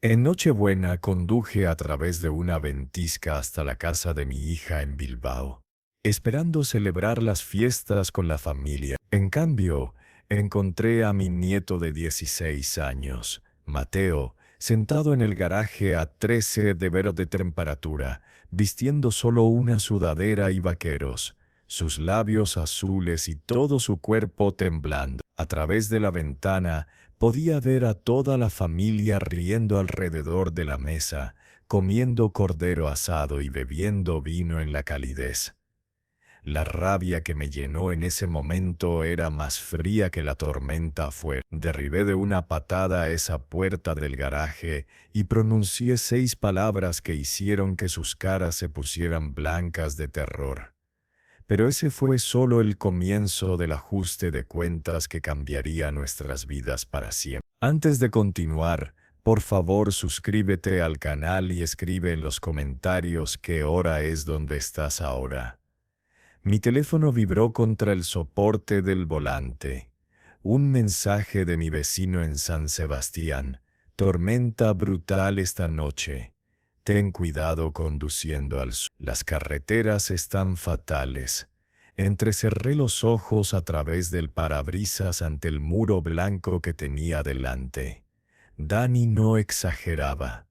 En Nochebuena conduje a través de una ventisca hasta la casa de mi hija en Bilbao, esperando celebrar las fiestas con la familia. En cambio, encontré a mi nieto de 16 años, Mateo, sentado en el garaje a 13 de verde temperatura, vistiendo solo una sudadera y vaqueros, sus labios azules y todo su cuerpo temblando. A través de la ventana, podía ver a toda la familia riendo alrededor de la mesa, comiendo cordero asado y bebiendo vino en la calidez. La rabia que me llenó en ese momento era más fría que la tormenta afuera. Derribé de una patada esa puerta del garaje y pronuncié 6 palabras que hicieron que sus caras se pusieran blancas de terror. Pero ese fue solo el comienzo del ajuste de cuentas que cambiaría nuestras vidas para siempre. Antes de continuar, por favor suscríbete al canal y escribe en los comentarios qué hora es donde estás ahora. Mi teléfono vibró contra el soporte del volante. Un mensaje de mi vecino en San Sebastián. Tormenta brutal esta noche. Ten cuidado conduciendo al sur. Las carreteras están fatales. Entrecerré los ojos a través del parabrisas ante el muro blanco que tenía delante. Dani no exageraba.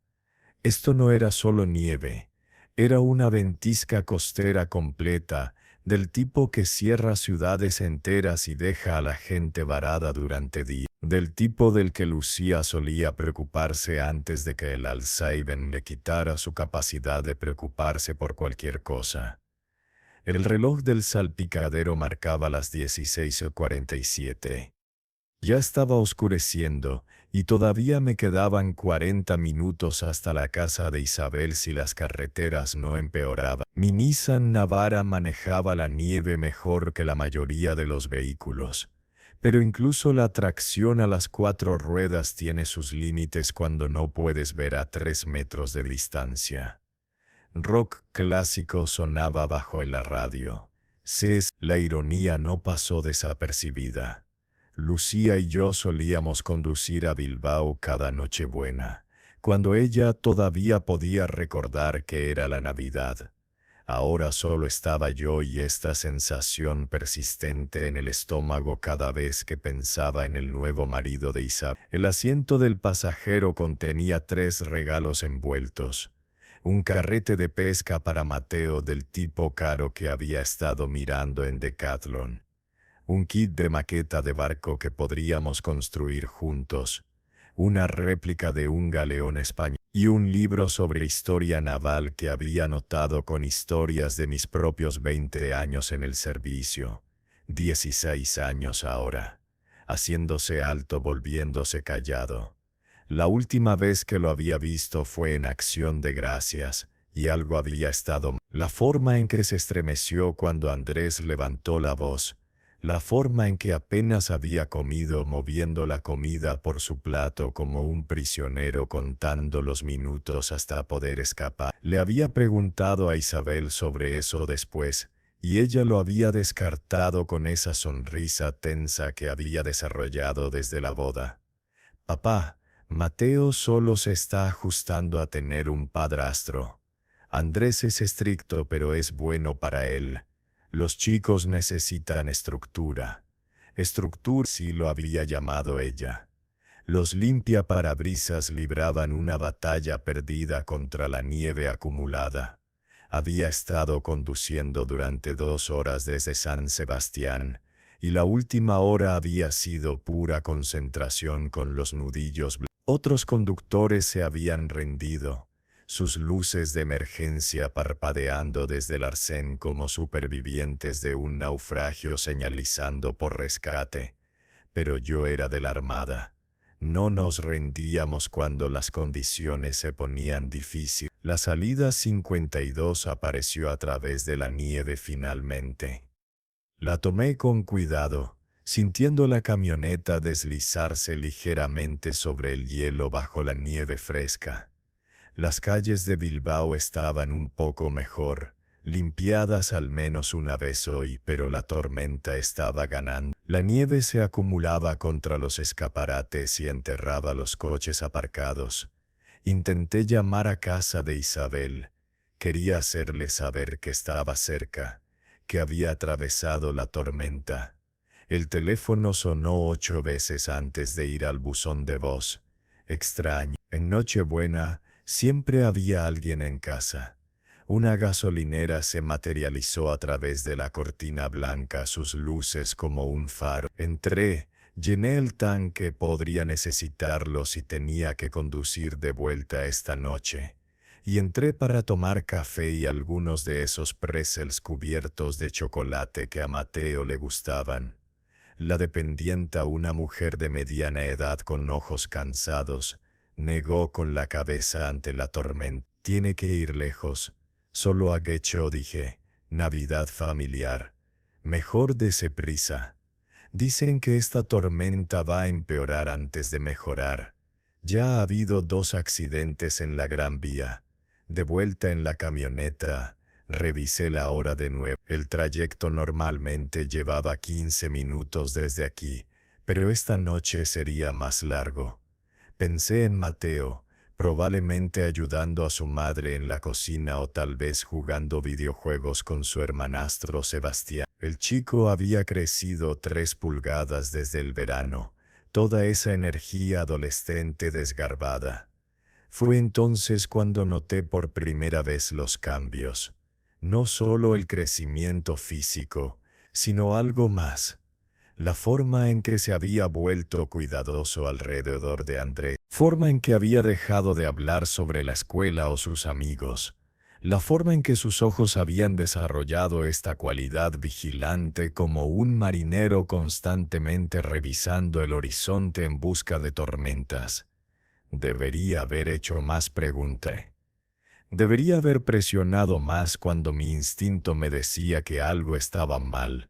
Esto no era solo nieve. Era una ventisca costera completa, del tipo que cierra ciudades enteras y deja a la gente varada durante días. Del tipo del que Lucía solía preocuparse antes de que el Alzheimer le quitara su capacidad de preocuparse por cualquier cosa. El reloj del salpicadero marcaba las 16:47. Ya estaba oscureciendo, y todavía me quedaban 40 minutos hasta la casa de Isabel si las carreteras no empeoraban. Mi Nissan Navara manejaba la nieve mejor que la mayoría de los vehículos. Pero incluso la tracción a las 4 ruedas tiene sus límites cuando no puedes ver a 3 metros de distancia. Rock clásico sonaba bajo la radio. La ironía no pasó desapercibida. Lucía y yo solíamos conducir a Bilbao cada Nochebuena, cuando ella todavía podía recordar que era la Navidad. Ahora solo estaba yo y esta sensación persistente en el estómago cada vez que pensaba en el nuevo marido de Isabel. El asiento del pasajero contenía 3 regalos envueltos. Un carrete de pesca para Mateo del tipo caro que había estado mirando en Decathlon. Un kit de maqueta de barco que podríamos construir juntos, una réplica de un galeón español y un libro sobre historia naval que había anotado con historias de mis propios 20 años en el servicio, 16 años ahora, haciéndose alto volviéndose callado. La última vez que lo había visto fue en Acción de Gracias, y algo había estado mal. La forma en que se estremeció cuando Andrés levantó la voz, la forma en que apenas había comido moviendo la comida por su plato como un prisionero contando los minutos hasta poder escapar. Le había preguntado a Isabel sobre eso después, y ella lo había descartado con esa sonrisa tensa que había desarrollado desde la boda. Papá, Mateo solo se está ajustando a tener un padrastro. Andrés es estricto pero es bueno para él. Los chicos necesitan estructura. Estructura sí lo había llamado ella. Los limpiaparabrisas libraban una batalla perdida contra la nieve acumulada. Había estado conduciendo durante 2 horas desde San Sebastián, y la última hora había sido pura concentración con los nudillos. Otros conductores se habían rendido, sus luces de emergencia parpadeando desde el arcén como supervivientes de un naufragio señalizando por rescate. Pero yo era de la Armada. No nos rendíamos cuando las condiciones se ponían difíciles. La salida 52 apareció a través de la nieve finalmente. La tomé con cuidado, sintiendo la camioneta deslizarse ligeramente sobre el hielo bajo la nieve fresca. Las calles de Bilbao estaban un poco mejor, limpiadas al menos una vez hoy, pero la tormenta estaba ganando. La nieve se acumulaba contra los escaparates y enterraba los coches aparcados, Intenté llamar a casa de Isabel. Quería hacerle saber que estaba cerca, que había atravesado la tormenta. El teléfono sonó 8 veces antes de ir al buzón de voz. Extraño. En Nochebuena siempre había alguien en casa. Una gasolinera se materializó a través de la cortina blanca, sus luces como un faro. Entré, llené el tanque, podría necesitarlo si tenía que conducir de vuelta esta noche. Y entré para tomar café y algunos de esos pretzels cubiertos de chocolate que a Mateo le gustaban. La dependienta, una mujer de mediana edad con ojos cansados, negó con la cabeza ante la tormenta. Tiene que ir lejos. Solo agacho, dije. Navidad familiar. Mejor dese prisa. Dicen que esta tormenta va a empeorar antes de mejorar. Ya ha habido 2 accidentes en la Gran Vía. De vuelta en la camioneta, revisé la hora de nuevo. El trayecto normalmente llevaba 15 minutos desde aquí, pero esta noche sería más largo. Pensé en Mateo, probablemente ayudando a su madre en la cocina o tal vez jugando videojuegos con su hermanastro Sebastián. El chico había crecido 3 pulgadas desde el verano, toda esa energía adolescente desgarbada. Fue entonces cuando noté por primera vez los cambios. No solo el crecimiento físico, sino algo más. La forma en que se había vuelto cuidadoso alrededor de Andrés. Forma en que había dejado de hablar sobre la escuela o sus amigos. La forma en que sus ojos habían desarrollado esta cualidad vigilante como un marinero constantemente revisando el horizonte en busca de tormentas. Debería haber hecho más preguntas. Debería haber presionado más cuando mi instinto me decía que algo estaba mal.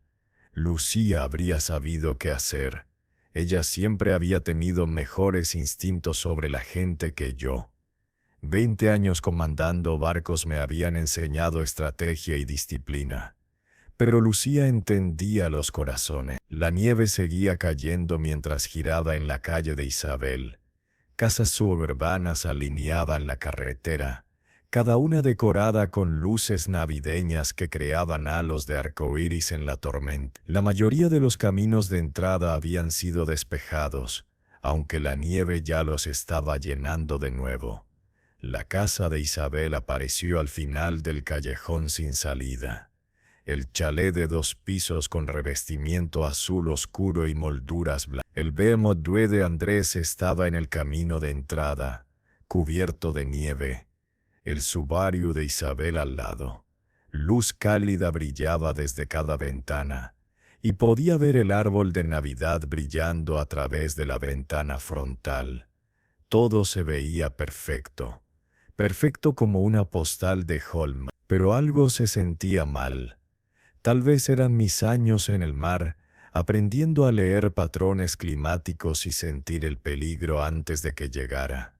Lucía habría sabido qué hacer. Ella siempre había tenido mejores instintos sobre la gente que yo. 20 años comandando barcos me habían enseñado estrategia y disciplina. Pero Lucía entendía los corazones. La nieve seguía cayendo mientras giraba en la calle de Isabel. Casas suburbanas alineaban la carretera, cada una decorada con luces navideñas que creaban halos de arcoíris en la tormenta. La mayoría de los caminos de entrada habían sido despejados, aunque la nieve ya los estaba llenando de nuevo. La casa de Isabel apareció al final del callejón sin salida. El chalet de 2 pisos con revestimiento azul oscuro y molduras blancas. El BMW de Andrés estaba en el camino de entrada, cubierto de nieve. El Subaru de Isabel al lado. Luz cálida brillaba desde cada ventana, y podía ver el árbol de Navidad brillando a través de la ventana frontal. Todo se veía perfecto. Perfecto como una postal de Holm, pero algo se sentía mal. Tal vez eran mis años en el mar, aprendiendo a leer patrones climáticos y sentir el peligro antes de que llegara.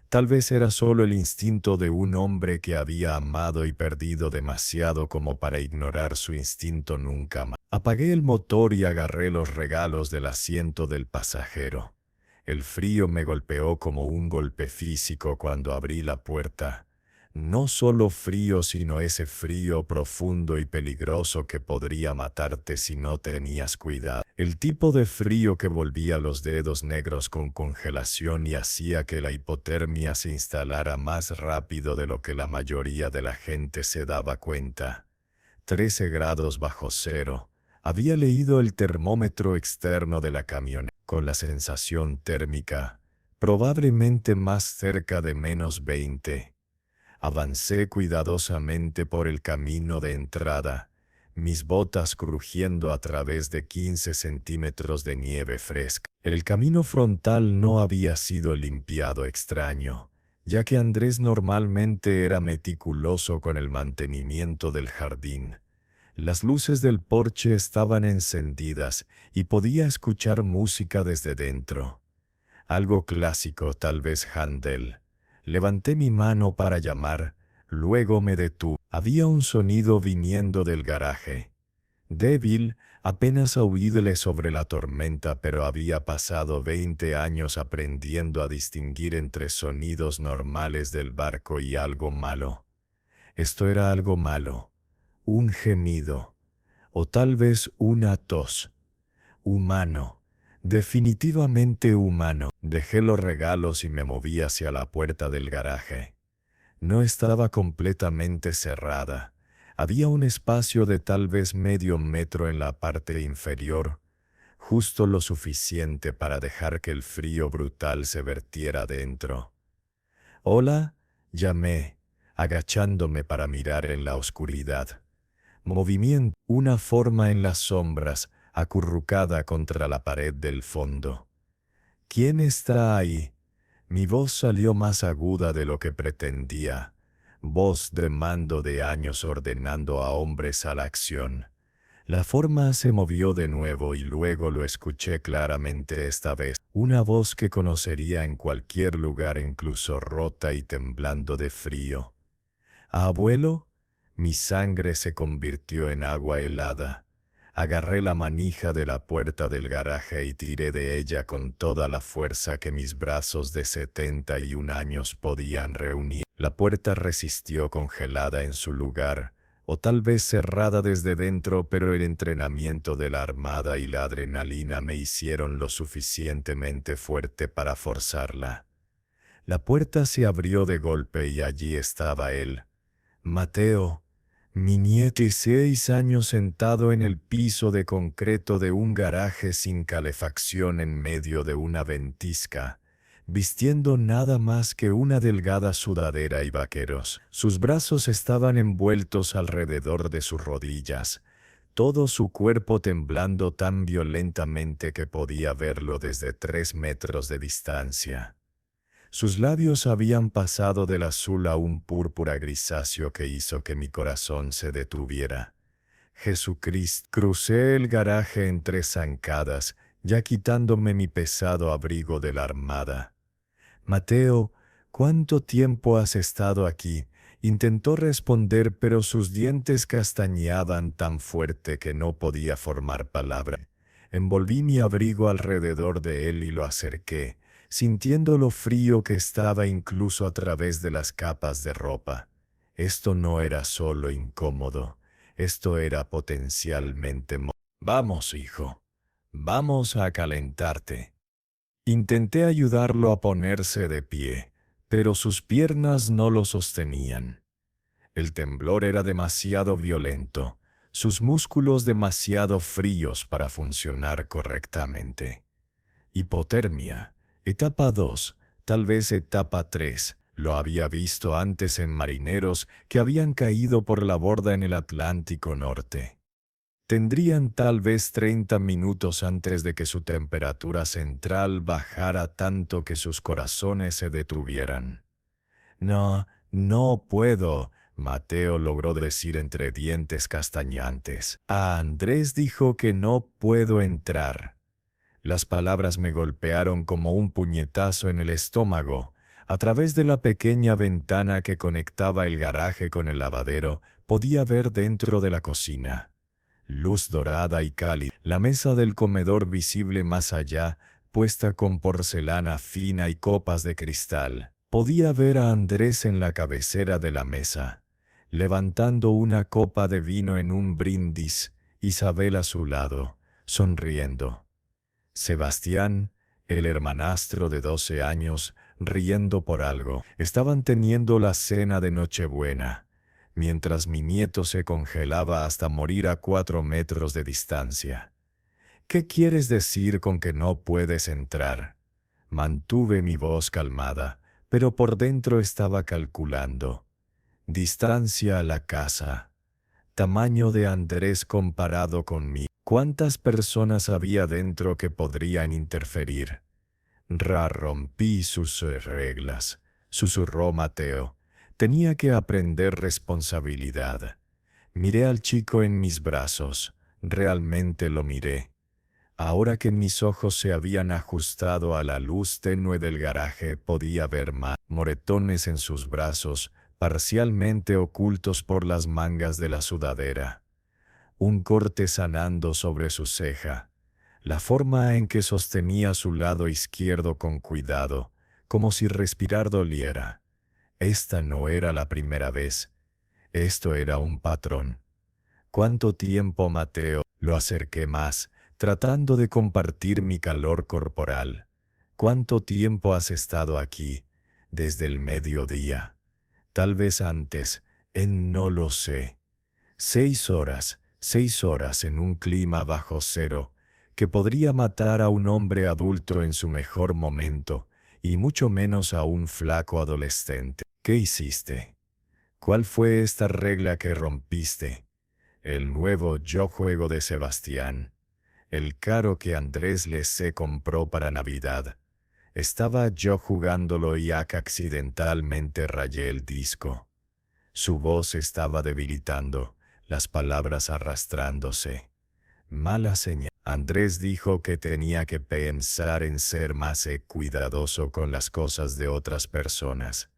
Tal vez era solo el instinto de un hombre que había amado y perdido demasiado como para ignorar su instinto nunca más. Apagué el motor y agarré los regalos del asiento del pasajero. El frío me golpeó como un golpe físico cuando abrí la puerta. No solo frío, sino ese frío profundo y peligroso que podría matarte si no tenías cuidado. El tipo de frío que volvía los dedos negros con congelación y hacía que la hipotermia se instalara más rápido de lo que la mayoría de la gente se daba cuenta. 13 grados bajo cero. Había leído el termómetro externo de la camioneta, con la sensación térmica, probablemente más cerca de -20. Avancé cuidadosamente por el camino de entrada, mis botas crujiendo a través de 15 centímetros de nieve fresca. El camino frontal no había sido limpiado extraño, ya que Andrés normalmente era meticuloso con el mantenimiento del jardín. Las luces del porche estaban encendidas y podía escuchar música desde dentro. Algo clásico, tal vez Handel. Levanté mi mano para llamar, luego me detuve. Había un sonido viniendo del garaje. Débil, apenas oídole sobre la tormenta, pero había pasado 20 años aprendiendo a distinguir entre sonidos normales del barco y algo malo. Esto era algo malo, un gemido, o tal vez una tos. Humano, definitivamente humano. Dejé los regalos y me moví hacia la puerta del garaje. No estaba completamente cerrada. Había un espacio de tal vez medio metro en la parte inferior, justo lo suficiente para dejar que el frío brutal se vertiera dentro. «Hola», llamé, agachándome para mirar en la oscuridad. Movimiento, una forma en las sombras, acurrucada contra la pared del fondo. «¿Quién está ahí?». Mi voz salió más aguda de lo que pretendía. Voz de mando de años ordenando a hombres a la acción. La forma se movió de nuevo y luego lo escuché claramente esta vez. Una voz que conocería en cualquier lugar, incluso rota y temblando de frío. «¿Abuelo?». Mi sangre se convirtió en agua helada. Agarré la manija de la puerta del garaje y tiré de ella con toda la fuerza que mis brazos de 71 años podían reunir. La puerta resistió congelada en su lugar, o tal vez cerrada desde dentro, pero el entrenamiento de la armada y la adrenalina me hicieron lo suficientemente fuerte para forzarla. La puerta se abrió de golpe y allí estaba él, Mateo, mi nieto, 6 años, sentado en el piso de concreto de un garaje sin calefacción en medio de una ventisca, vistiendo nada más que una delgada sudadera y vaqueros. Sus brazos estaban envueltos alrededor de sus rodillas, todo su cuerpo temblando tan violentamente que podía verlo desde 3 metros de distancia. Sus labios habían pasado del azul a un púrpura grisáceo que hizo que mi corazón se detuviera. Jesucristo. Crucé el garaje en 3 zancadas, ya quitándome mi pesado abrigo de la armada. «Mateo, ¿cuánto tiempo has estado aquí?», intentó responder, pero sus dientes castañeaban tan fuerte que no podía formar palabra. Envolví mi abrigo alrededor de él y lo acerqué, sintiendo lo frío que estaba incluso a través de las capas de ropa. Esto no era solo incómodo, esto era potencialmente «Vamos, hijo, vamos a calentarte». Intenté ayudarlo a ponerse de pie, pero sus piernas no lo sostenían. El temblor era demasiado violento, sus músculos demasiado fríos para funcionar correctamente. Hipotermia. Etapa 2, tal vez etapa 3, lo había visto antes en marineros que habían caído por la borda en el Atlántico Norte. Tendrían tal vez 30 minutos antes de que su temperatura central bajara tanto que sus corazones se detuvieran. «No, no puedo», Mateo logró decir entre dientes castañantes. A Andrés dijo que no puedo entrar. Las palabras me golpearon como un puñetazo en el estómago. A través de la pequeña ventana que conectaba el garaje con el lavadero, podía ver dentro de la cocina. Luz dorada y cálida, la mesa del comedor visible más allá, puesta con porcelana fina y copas de cristal. Podía ver a Andrés en la cabecera de la mesa, levantando una copa de vino en un brindis, Isabel a su lado, sonriendo. Sebastián, el hermanastro de 12 años, riendo por algo. Estaban teniendo la cena de Nochebuena, mientras mi nieto se congelaba hasta morir a 4 metros de distancia. «¿Qué quieres decir con que no puedes entrar?». Mantuve mi voz calmada, pero por dentro estaba calculando. Distancia a la casa. Tamaño de Andrés comparado con mí. ¿Cuántas personas había dentro que podrían interferir? «Rompí sus reglas», susurró Mateo. Tenía que aprender responsabilidad. Miré al chico en mis brazos. Realmente lo miré. Ahora que mis ojos se habían ajustado a la luz tenue del garaje, podía ver más moretones en sus brazos, parcialmente ocultos por las mangas de la sudadera. un corte sanando sobre su ceja, la forma en que sostenía su lado izquierdo con cuidado, como si respirar doliera. Esta no era la primera vez, esto era un patrón. ¿Cuánto tiempo, Mateo? Lo acerqué más, tratando de compartir mi calor corporal. ¿Cuánto tiempo has estado aquí? Desde el mediodía. Tal vez antes, no lo sé. 6 horas en un clima bajo cero, que podría matar a un hombre adulto en su mejor momento, y mucho menos a un flaco adolescente. ¿Qué hiciste? ¿Cuál fue esta regla que rompiste? El nuevo yo juego de Sebastián, el caro que Andrés se compró para Navidad. Estaba yo jugándolo y accidentalmente rayé el disco. Su voz estaba debilitando, las palabras arrastrándose. Mala señal. Andrés dijo que tenía que pensar en ser más cuidadoso con las cosas de otras personas.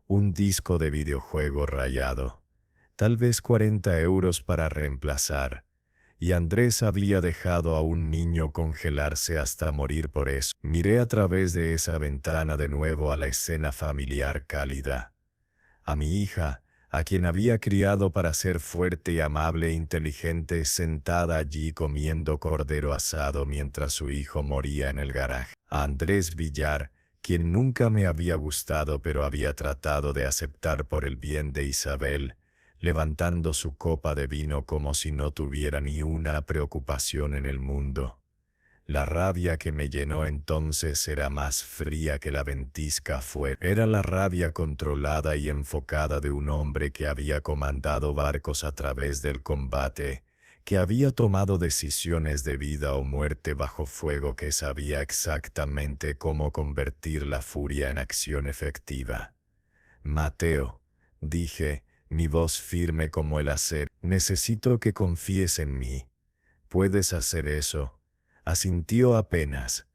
Un disco de videojuego rayado. Tal vez 40 euros para reemplazar. Y Andrés había dejado a un niño congelarse hasta morir por eso. Miré a través de esa ventana de nuevo a la escena familiar cálida. A mi hija, a quien había criado para ser fuerte y amable e inteligente, sentada allí comiendo cordero asado mientras su hijo moría en el garaje. A Andrés Villar, quien nunca me había gustado pero había tratado de aceptar por el bien de Isabel, levantando su copa de vino como si no tuviera ni una preocupación en el mundo. La rabia que me llenó entonces era más fría que la ventisca fuera. Era la rabia controlada y enfocada de un hombre que había comandado barcos a través del combate, que había tomado decisiones de vida o muerte bajo fuego, que sabía exactamente cómo convertir la furia en acción efectiva. Mateo, dije, mi voz firme como el acero, necesito que confíes en mí. ¿Puedes hacer eso? Asintió apenas.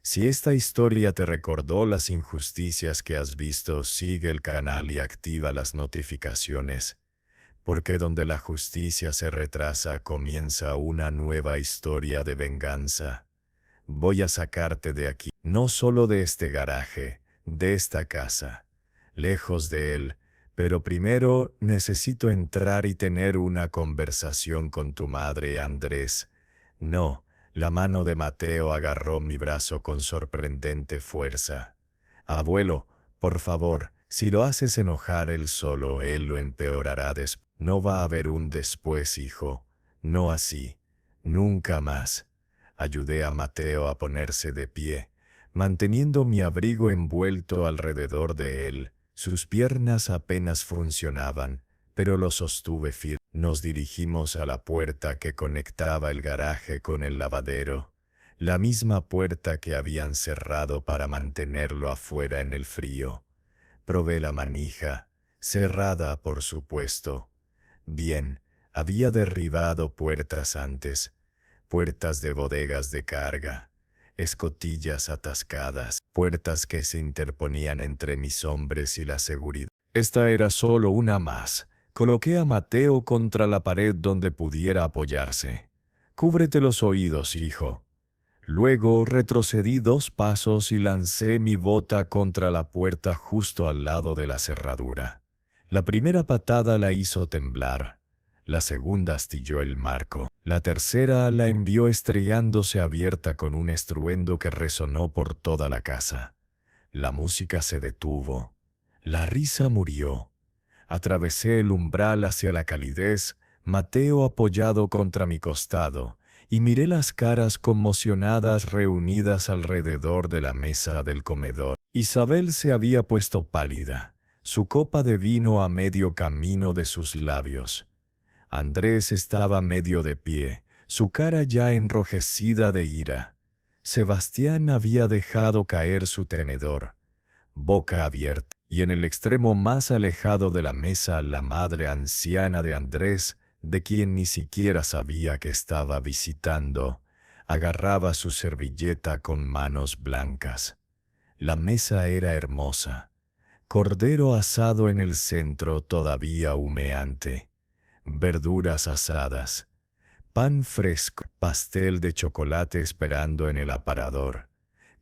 Si esta historia te recordó las injusticias que has visto, sigue el canal y activa las notificaciones, porque donde la justicia se retrasa comienza una nueva historia de venganza. Voy a sacarte de aquí, no solo de este garaje, de esta casa, lejos de él, pero primero necesito entrar y tener una conversación con tu madre, Andrés. No, la mano de Mateo agarró mi brazo con sorprendente fuerza. Abuelo, por favor, si lo haces enojar él solo, él lo empeorará después. No va a haber un después, hijo. No así. Nunca más. Ayudé a Mateo a ponerse de pie, manteniendo mi abrigo envuelto alrededor de él. Sus piernas apenas funcionaban, pero lo sostuve firme. Nos dirigimos a la puerta que conectaba el garaje con el lavadero, la misma puerta que habían cerrado para mantenerlo afuera en el frío. Probé la manija, cerrada por supuesto. Bien, había derribado puertas antes, puertas de bodegas de carga, escotillas atascadas, puertas que se interponían entre mis hombres y la seguridad. Esta era solo una más. Coloqué a Mateo contra la pared donde pudiera apoyarse. Cúbrete los oídos, hijo. Luego retrocedí 2 pasos y lancé mi bota contra la puerta justo al lado de la cerradura. La primera patada la hizo temblar. La segunda astilló el marco. La tercera la envió estrellándose abierta con un estruendo que resonó por toda la casa. La música se detuvo. La risa murió. Atravesé el umbral hacia la calidez, Mateo apoyado contra mi costado, y miré las caras conmocionadas reunidas alrededor de la mesa del comedor. Isabel se había puesto pálida, su copa de vino a medio camino de sus labios. Andrés estaba medio de pie, su cara ya enrojecida de ira. Sebastián había dejado caer su tenedor, boca abierta, y en el extremo más alejado de la mesa la madre anciana de Andrés, de quien ni siquiera sabía que estaba visitando, agarraba su servilleta con manos blancas. La mesa era hermosa. Cordero asado en el centro todavía humeante. Verduras asadas. pan fresco, pastel de chocolate esperando en el aparador,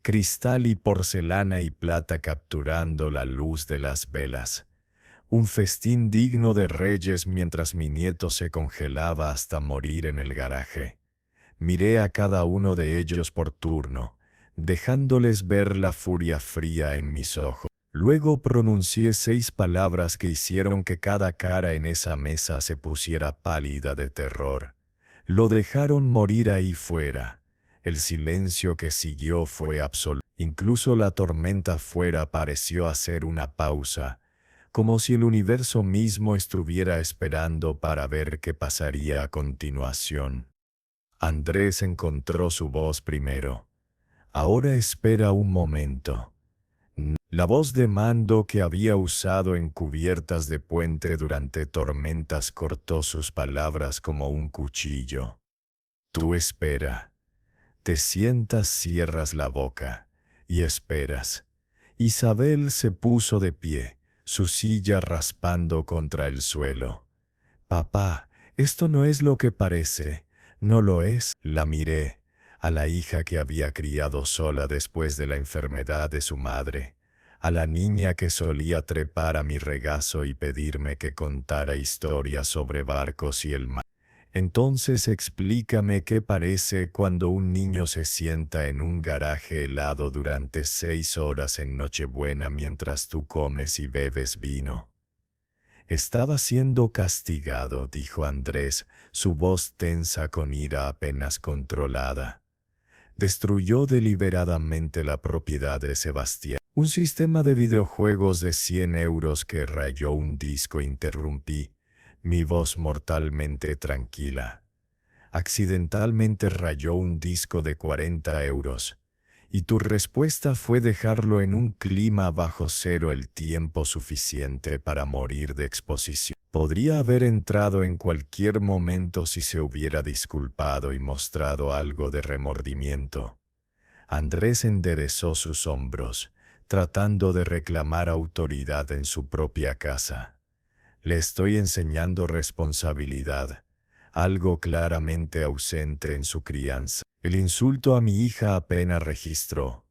cristal y porcelana y plata capturando la luz de las velas. Un festín digno de reyes mientras mi nieto se congelaba hasta morir en el garaje. Miré a cada uno de ellos por turno, dejándoles ver la furia fría en mis ojos. Luego pronuncié 6 palabras que hicieron que cada cara en esa mesa se pusiera pálida de terror. Lo dejaron morir ahí fuera. El silencio que siguió fue absoluto. Incluso la tormenta afuera pareció hacer una pausa, como si el universo mismo estuviera esperando para ver qué pasaría a continuación. Andrés encontró su voz primero. Ahora espera un momento. La voz de mando que había usado en cubiertas de puente durante tormentas cortó sus palabras como un cuchillo. Tú espera. Te sientas, cierras la boca y esperas. Isabel se puso de pie, su silla raspando contra el suelo. Papá, esto no es lo que parece. No lo es. La miré, a la hija que había criado sola después de la enfermedad de su madre, a la niña que solía trepar a mi regazo y pedirme que contara historias sobre barcos y el mar. Entonces explícame qué parece cuando un niño se sienta en un garaje helado durante 6 horas en Nochebuena mientras tú comes y bebes vino. Estaba siendo castigado, dijo Andrés, su voz tensa con ira apenas controlada. Destruyó deliberadamente la propiedad de Sebastián. Un sistema de videojuegos de 100 euros que rayó un disco. Interrumpí, mi voz mortalmente tranquila. Accidentalmente rayó un disco de 40 euros. Y tu respuesta fue dejarlo en un clima bajo cero el tiempo suficiente para morir de exposición. Podría haber entrado en cualquier momento si se hubiera disculpado y mostrado algo de remordimiento. Andrés enderezó sus hombros, tratando de reclamar autoridad en su propia casa. Le estoy enseñando responsabilidad, algo claramente ausente en su crianza. El insulto a mi hija apenas registró.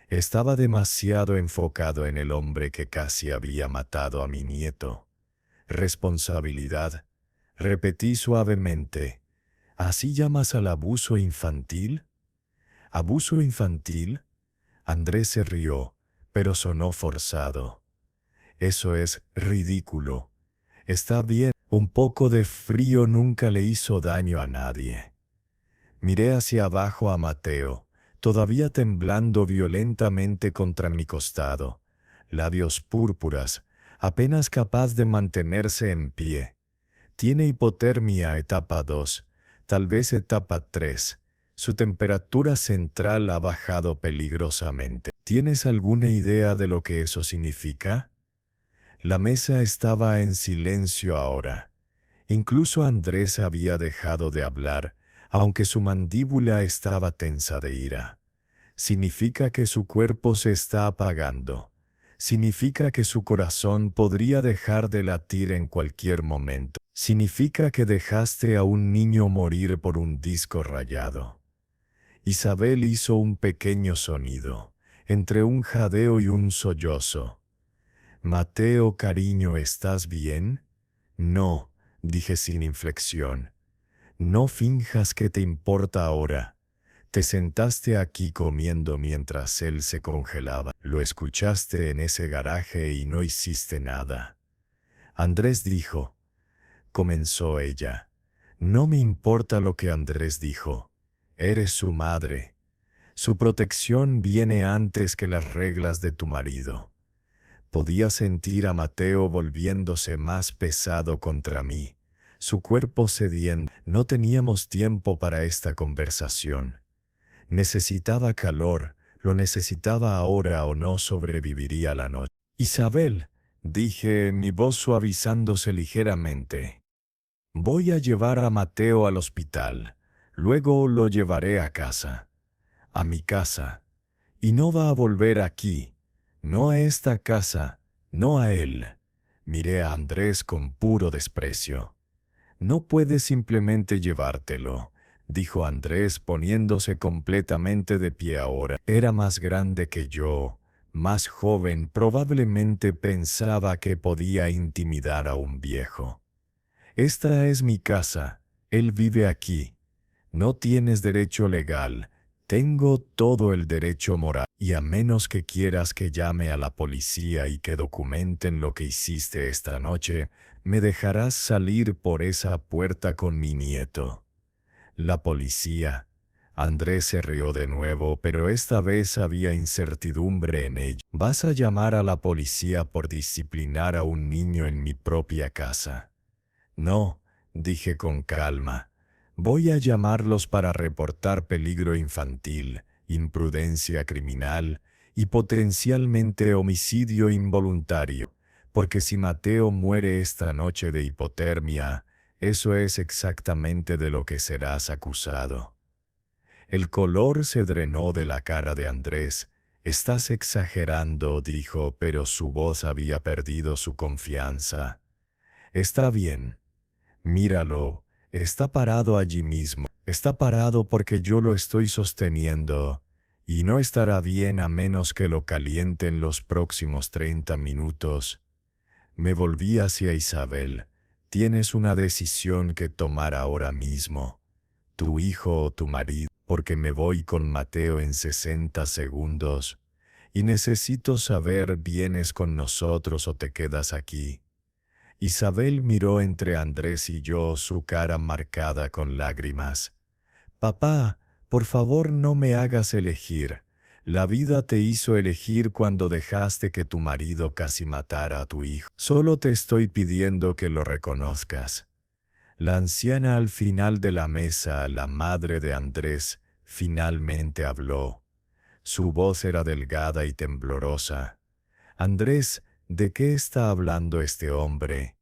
Estaba demasiado enfocado en el hombre que casi había matado a mi nieto. Responsabilidad, repetí suavemente. ¿Así llamas al abuso infantil? ¿Abuso infantil? Andrés se rió, pero sonó forzado. Eso es ridículo. Está bien, un poco de frío nunca le hizo daño a nadie. Miré hacia abajo a Mateo, todavía temblando violentamente contra mi costado, labios púrpuras, apenas capaz de mantenerse en pie. Tiene hipotermia etapa 2, tal vez etapa 3. Su temperatura central ha bajado peligrosamente. ¿Tienes alguna idea de lo que eso significa? La mesa estaba en silencio ahora. Incluso Andrés había dejado de hablar, aunque su mandíbula estaba tensa de ira. Significa que su cuerpo se está apagando. Significa que su corazón podría dejar de latir en cualquier momento. Significa que dejaste a un niño morir por un disco rayado. Isabel hizo un pequeño sonido, entre un jadeo y un sollozo. Mateo, cariño, ¿estás bien? No, dije sin inflexión. No finjas que te importa ahora. Te sentaste aquí comiendo mientras él se congelaba. Lo escuchaste en ese garaje y no hiciste nada. Andrés dijo. Comenzó ella. No me importa lo que Andrés dijo. Eres su madre. Su protección viene antes que las reglas de tu marido. Podía sentir a Mateo volviéndose más pesado contra mí, su cuerpo cediendo. No teníamos tiempo para esta conversación. Necesitaba calor, lo necesitaba ahora o no sobreviviría la noche. Isabel, dije, mi voz suavizándose ligeramente. Voy a llevar a Mateo al hospital, luego lo llevaré a casa. A mi casa. Y no va a volver aquí. No a esta casa, no a él. Miré a Andrés con puro desprecio. No puedes simplemente llevártelo, dijo Andrés poniéndose completamente de pie ahora. Era más grande que yo, más joven, probablemente pensaba que podía intimidar a un viejo. Esta es mi casa, él vive aquí. No tienes derecho legal, tengo todo el derecho moral, y a menos que quieras que llame a la policía y que documenten lo que hiciste esta noche, me dejarás salir por esa puerta con mi nieto. La policía. Andrés se rió de nuevo, pero esta vez había incertidumbre en ella. ¿Vas a llamar a la policía por disciplinar a un niño en mi propia casa? No, dije con calma. Voy a llamarlos para reportar peligro infantil, imprudencia criminal y potencialmente homicidio involuntario, porque si Mateo muere esta noche de hipotermia, eso es exactamente de lo que serás acusado. El color se drenó de la cara de Andrés. Estás exagerando, dijo, pero su voz había perdido su confianza. Está bien. Míralo, está parado allí mismo. Está parado porque yo lo estoy sosteniendo, y no estará bien a menos que lo caliente en los próximos 30 minutos. Me volví hacia Isabel. Tienes una decisión que tomar ahora mismo. Tu hijo o tu marido, porque me voy con Mateo en 60 segundos. Y necesito saber, ¿vienes con nosotros o te quedas aquí? Isabel miró entre Andrés y yo, su cara marcada con lágrimas. Papá, por favor no me hagas elegir. La vida te hizo elegir cuando dejaste que tu marido casi matara a tu hijo. Solo te estoy pidiendo que lo reconozcas. La anciana al final de la mesa, la madre de Andrés, finalmente habló. Su voz era delgada y temblorosa. Andrés, ¿de qué está hablando este hombre?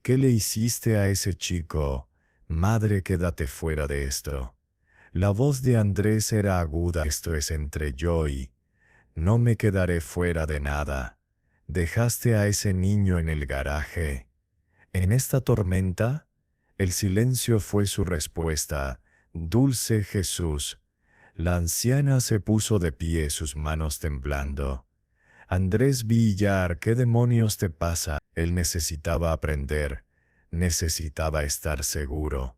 ¿Qué le hiciste a ese chico? Madre, quédate fuera de esto. La voz de Andrés era aguda. Esto es entre yo y... No me quedaré fuera de nada. Dejaste a ese niño en el garaje. ¿En esta tormenta? El silencio fue su respuesta. Dulce Jesús. La anciana se puso de pie, sus manos temblando. Andrés Villar, ¿qué demonios te pasa? Él necesitaba aprender, necesitaba estar seguro.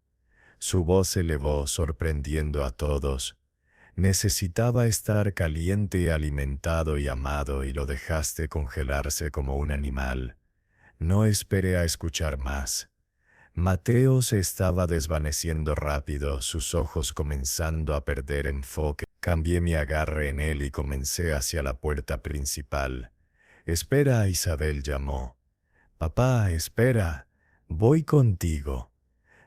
Su voz se elevó, sorprendiendo a todos. Necesitaba estar caliente, alimentado y amado, y lo dejaste congelarse como un animal. No esperé a escuchar más. Mateo se estaba desvaneciendo rápido, sus ojos comenzando a perder enfoque. Cambié mi agarre en él y comencé hacia la puerta principal. Espera, Isabel llamó. Papá, espera. Voy contigo.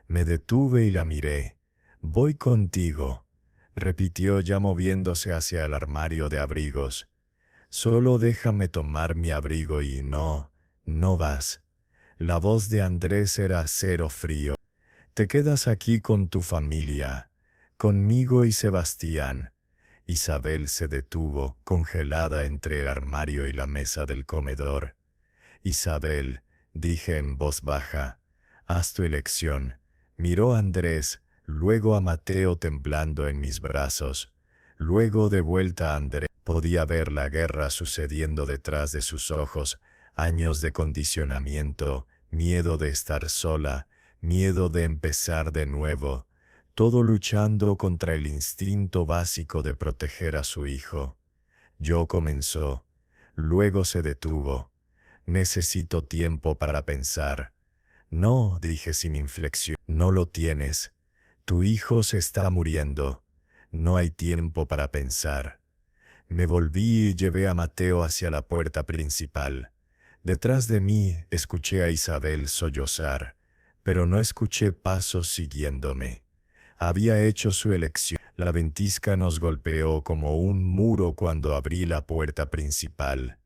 Me detuve y la miré. Voy contigo, repitió ya moviéndose hacia el armario de abrigos. Solo déjame tomar mi abrigo y no vas. La voz de Andrés era acero frío. Te quedas aquí con tu familia, conmigo y Sebastián. Isabel se detuvo, congelada entre el armario y la mesa del comedor. Isabel, dije en voz baja, haz tu elección. Miró a Andrés, luego a Mateo temblando en mis brazos, luego de vuelta a Andrés. Podía ver la guerra sucediendo detrás de sus ojos, años de condicionamiento, miedo de estar sola, miedo de empezar de nuevo, todo luchando contra el instinto básico de proteger a su hijo. Yo comenzó, luego se detuvo. Necesito tiempo para pensar. No, dije sin inflexión, no lo tienes. Tu hijo se está muriendo. No hay tiempo para pensar. Me volví y llevé a Mateo hacia la puerta principal. Detrás de mí escuché a Isabel sollozar, pero no escuché pasos siguiéndome. Había hecho su elección. La ventisca nos golpeó como un muro cuando abrí la puerta principal.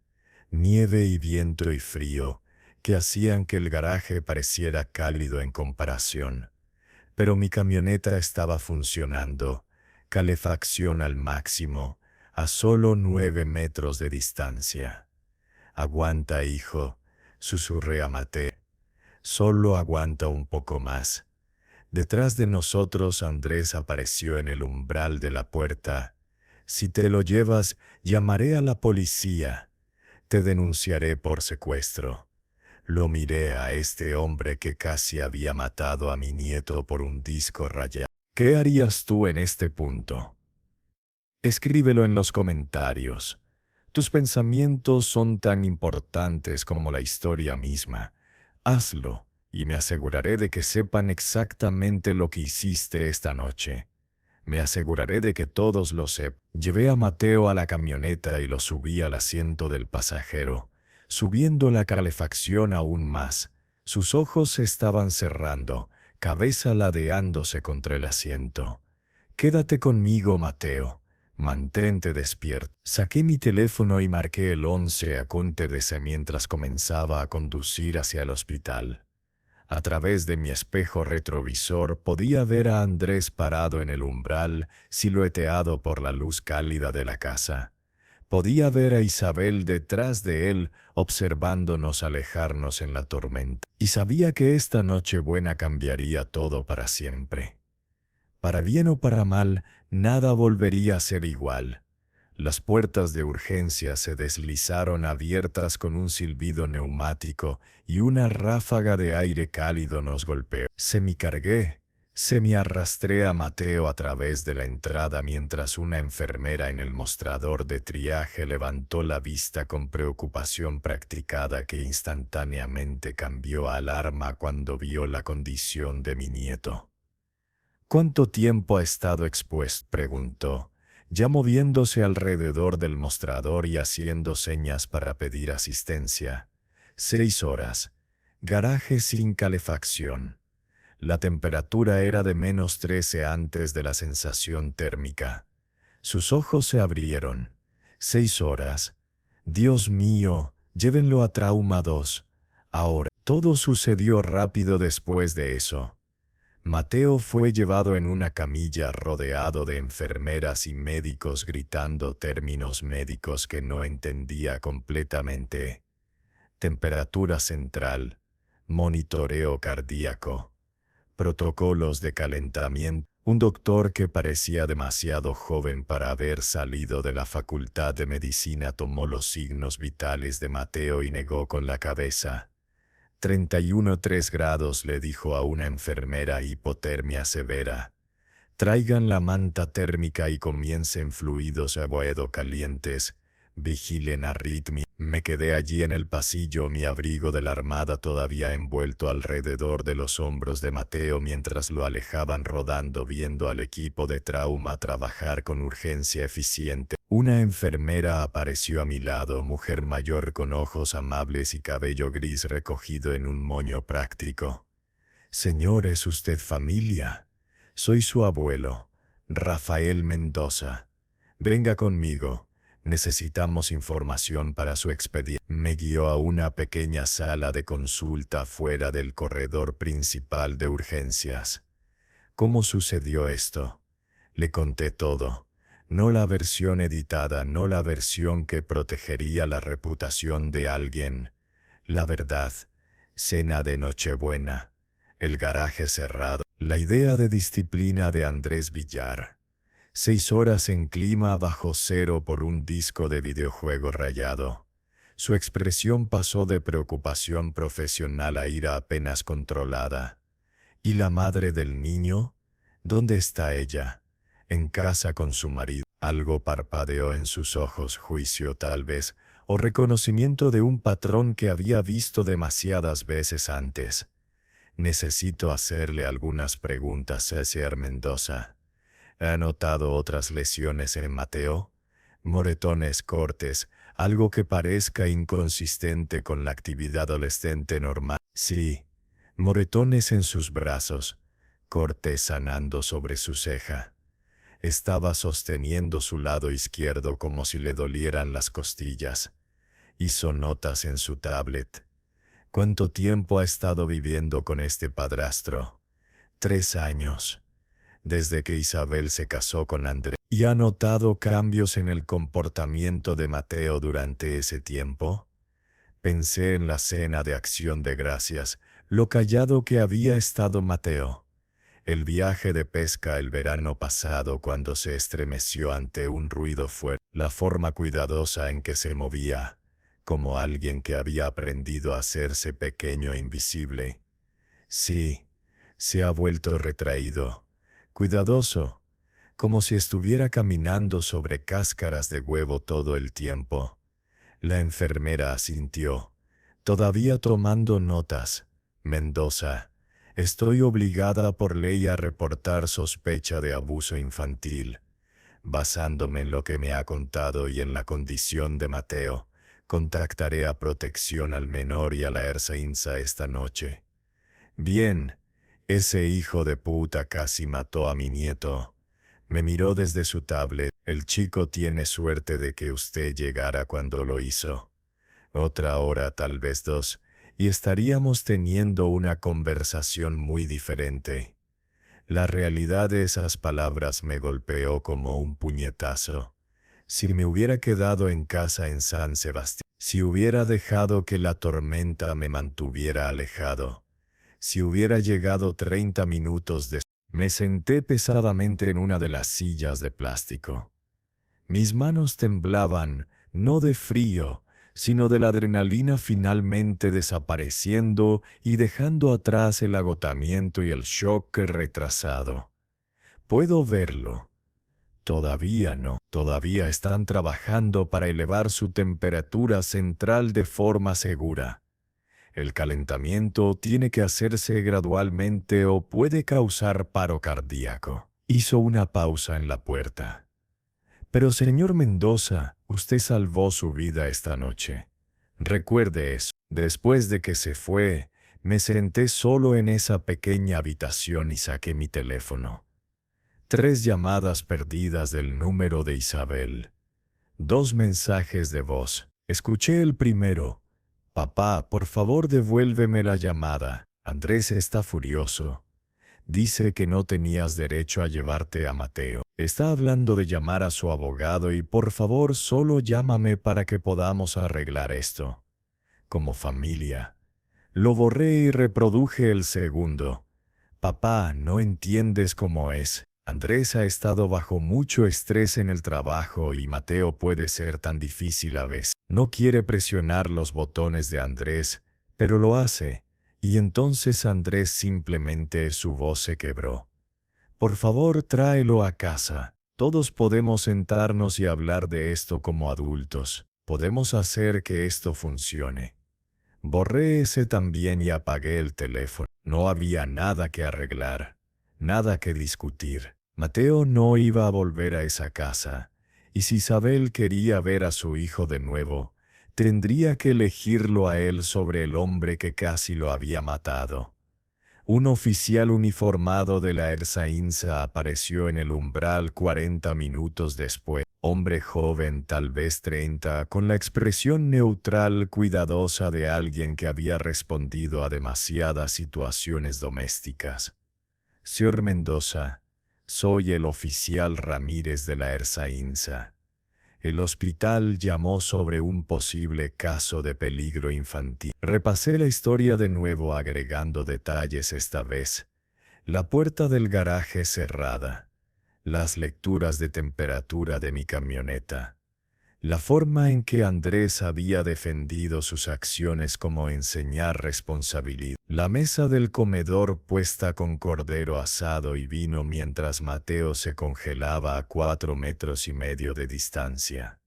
Nieve y viento y frío, que hacían que el garaje pareciera cálido en comparación. Pero mi camioneta estaba funcionando, calefacción al máximo, a solo 9 metros de distancia. Aguanta, hijo, susurré a Mateo. Solo aguanta un poco más. Detrás de nosotros Andrés apareció en el umbral de la puerta. Si te lo llevas, llamaré a la policía. Te denunciaré por secuestro. Lo miré a este hombre que casi había matado a mi nieto por un disco rayado. ¿Qué harías tú en este punto? Escríbelo en los comentarios. Tus pensamientos son tan importantes como la historia misma. Hazlo, y me aseguraré de que sepan exactamente lo que hiciste esta noche. Me aseguraré de que todos lo sepan. Llevé a Mateo a la camioneta y lo subí al asiento del pasajero, subiendo la calefacción aún más. Sus ojos se estaban cerrando, cabeza ladeándose contra el asiento. Quédate conmigo, Mateo. Mantente despierto. Saqué mi teléfono y marqué el 11 acontece mientras comenzaba a conducir hacia el hospital. A través de mi espejo retrovisor podía ver a Andrés parado en el umbral, silueteado por la luz cálida de la casa. Podía ver a Isabel detrás de él, observándonos alejarnos en la tormenta. Y sabía que esta Nochebuena cambiaría todo para siempre. Para bien o para mal, nada volvería a ser igual. Las puertas de urgencia se deslizaron abiertas con un silbido neumático y una ráfaga de aire cálido nos golpeó. Semi-arrastré a Mateo a través de la entrada mientras una enfermera en el mostrador de triaje levantó la vista con preocupación practicada que instantáneamente cambió a alarma cuando vio la condición de mi nieto. ¿Cuánto tiempo ha estado expuesto?, preguntó, ya moviéndose alrededor del mostrador y haciendo señas para pedir asistencia. 6 horas. Garaje sin calefacción. La temperatura era de -13 antes de la sensación térmica. Sus ojos se abrieron. 6 horas. Dios mío, llévenlo a trauma 2. Ahora, todo sucedió rápido después de eso. Mateo fue llevado en una camilla rodeado de enfermeras y médicos gritando términos médicos que no entendía completamente. Temperatura central, monitoreo cardíaco, protocolos de calentamiento. Un doctor que parecía demasiado joven para haber salido de la Facultad de Medicina tomó los signos vitales de Mateo y negó con la cabeza. 31,3 grados, le dijo a una enfermera, hipotermia severa. Traigan la manta térmica y comiencen fluidos calientes. Vigilen arritmia. Me quedé allí en el pasillo, mi abrigo de la armada todavía envuelto alrededor de los hombros de Mateo mientras lo alejaban rodando, viendo al equipo de trauma trabajar con urgencia eficiente. Una enfermera apareció a mi lado, mujer mayor con ojos amables y cabello gris recogido en un moño práctico. Señor, ¿es usted familia? Soy su abuelo, Rafael Mendoza. Venga conmigo. Necesitamos información para su expediente. Me guió a una pequeña sala de consulta fuera del corredor principal de urgencias. ¿Cómo sucedió esto? Le conté todo. No la versión editada, no la versión que protegería la reputación de alguien. La verdad. Cena de Nochebuena. El garaje cerrado. La idea de disciplina de Andrés Villar. 6 horas en clima bajo cero por un disco de videojuego rayado. Su expresión pasó de preocupación profesional a ira apenas controlada. ¿Y la madre del niño? ¿Dónde está ella? En casa con su marido. Algo parpadeó en sus ojos, juicio tal vez, o reconocimiento de un patrón que había visto demasiadas veces antes. Necesito hacerle algunas preguntas, César Mendoza. ¿Ha notado otras lesiones en Mateo? Moretones, cortes, algo que parezca inconsistente con la actividad adolescente normal. Sí, moretones en sus brazos, cortes sanando sobre su ceja. Estaba sosteniendo su lado izquierdo como si le dolieran las costillas. Hizo notas en su tablet. ¿Cuánto tiempo ha estado viviendo con este padrastro? 3 años. Desde que Isabel se casó con Andrés. ¿Y ha notado cambios en el comportamiento de Mateo durante ese tiempo? Pensé en la cena de Acción de Gracias, lo callado que había estado Mateo. El viaje de pesca el verano pasado cuando se estremeció ante un ruido fuerte, la forma cuidadosa en que se movía, como alguien que había aprendido a hacerse pequeño e invisible. Sí, se ha vuelto retraído, cuidadoso, como si estuviera caminando sobre cáscaras de huevo todo el tiempo. La enfermera asintió, todavía tomando notas. Mendoza, estoy obligada por ley a reportar sospecha de abuso infantil. Basándome en lo que me ha contado y en la condición de Mateo, contactaré a Protección al Menor y a la ERSAINSA esta noche. Bien, ese hijo de puta casi mató a mi nieto. Me miró desde su tablet. El chico tiene suerte de que usted llegara cuando lo hizo. Otra hora, tal vez dos, y estaríamos teniendo una conversación muy diferente. La realidad de esas palabras me golpeó como un puñetazo. Si me hubiera quedado en casa en San Sebastián, si hubiera dejado que la tormenta me mantuviera alejado, si hubiera llegado 30 minutos después, me senté pesadamente en una de las sillas de plástico. Mis manos temblaban, no de frío, sino de la adrenalina finalmente desapareciendo y dejando atrás el agotamiento y el shock retrasado. Puedo verlo. Todavía no. Todavía están trabajando para elevar su temperatura central de forma segura. El calentamiento tiene que hacerse gradualmente o puede causar paro cardíaco. Hizo una pausa en la puerta. Pero señor Mendoza, usted salvó su vida esta noche. Recuerde eso. Después de que se fue, me senté solo en esa pequeña habitación y saqué mi teléfono. 3 llamadas perdidas del número de Isabel. 2 mensajes de voz. Escuché el primero. Papá, por favor devuélveme la llamada. Andrés está furioso. Dice que no tenías derecho a llevarte a Mateo. Está hablando de llamar a su abogado y por favor solo llámame para que podamos arreglar esto. Como familia. Lo borré y reproduje el segundo. Papá, no entiendes cómo es. Andrés ha estado bajo mucho estrés en el trabajo y Mateo puede ser tan difícil a veces. No quiere presionar los botones de Andrés, pero lo hace. Y entonces Andrés simplemente su voz se quebró. Por favor, tráelo a casa. Todos podemos sentarnos y hablar de esto como adultos. Podemos hacer que esto funcione. Borré ese también y apagué el teléfono. No había nada que arreglar, nada que discutir. Mateo no iba a volver a esa casa. Y si Isabel quería ver a su hijo de nuevo, tendría que elegirlo a él sobre el hombre que casi lo había matado. Un oficial uniformado de la ERSAINSA apareció en el umbral 40 minutos después. Hombre joven, tal vez 30, con la expresión neutral cuidadosa de alguien que había respondido a demasiadas situaciones domésticas. Señor Mendoza, soy el oficial Ramírez de la ERSAINSA. El hospital llamó sobre un posible caso de peligro infantil. Repasé la historia de nuevo agregando detalles esta vez. La puerta del garaje cerrada. Las lecturas de temperatura de mi camioneta. La forma en que Andrés había defendido sus acciones como enseñar responsabilidad. La mesa del comedor puesta con cordero asado y vino mientras Mateo se congelaba a 4,5 metros de distancia.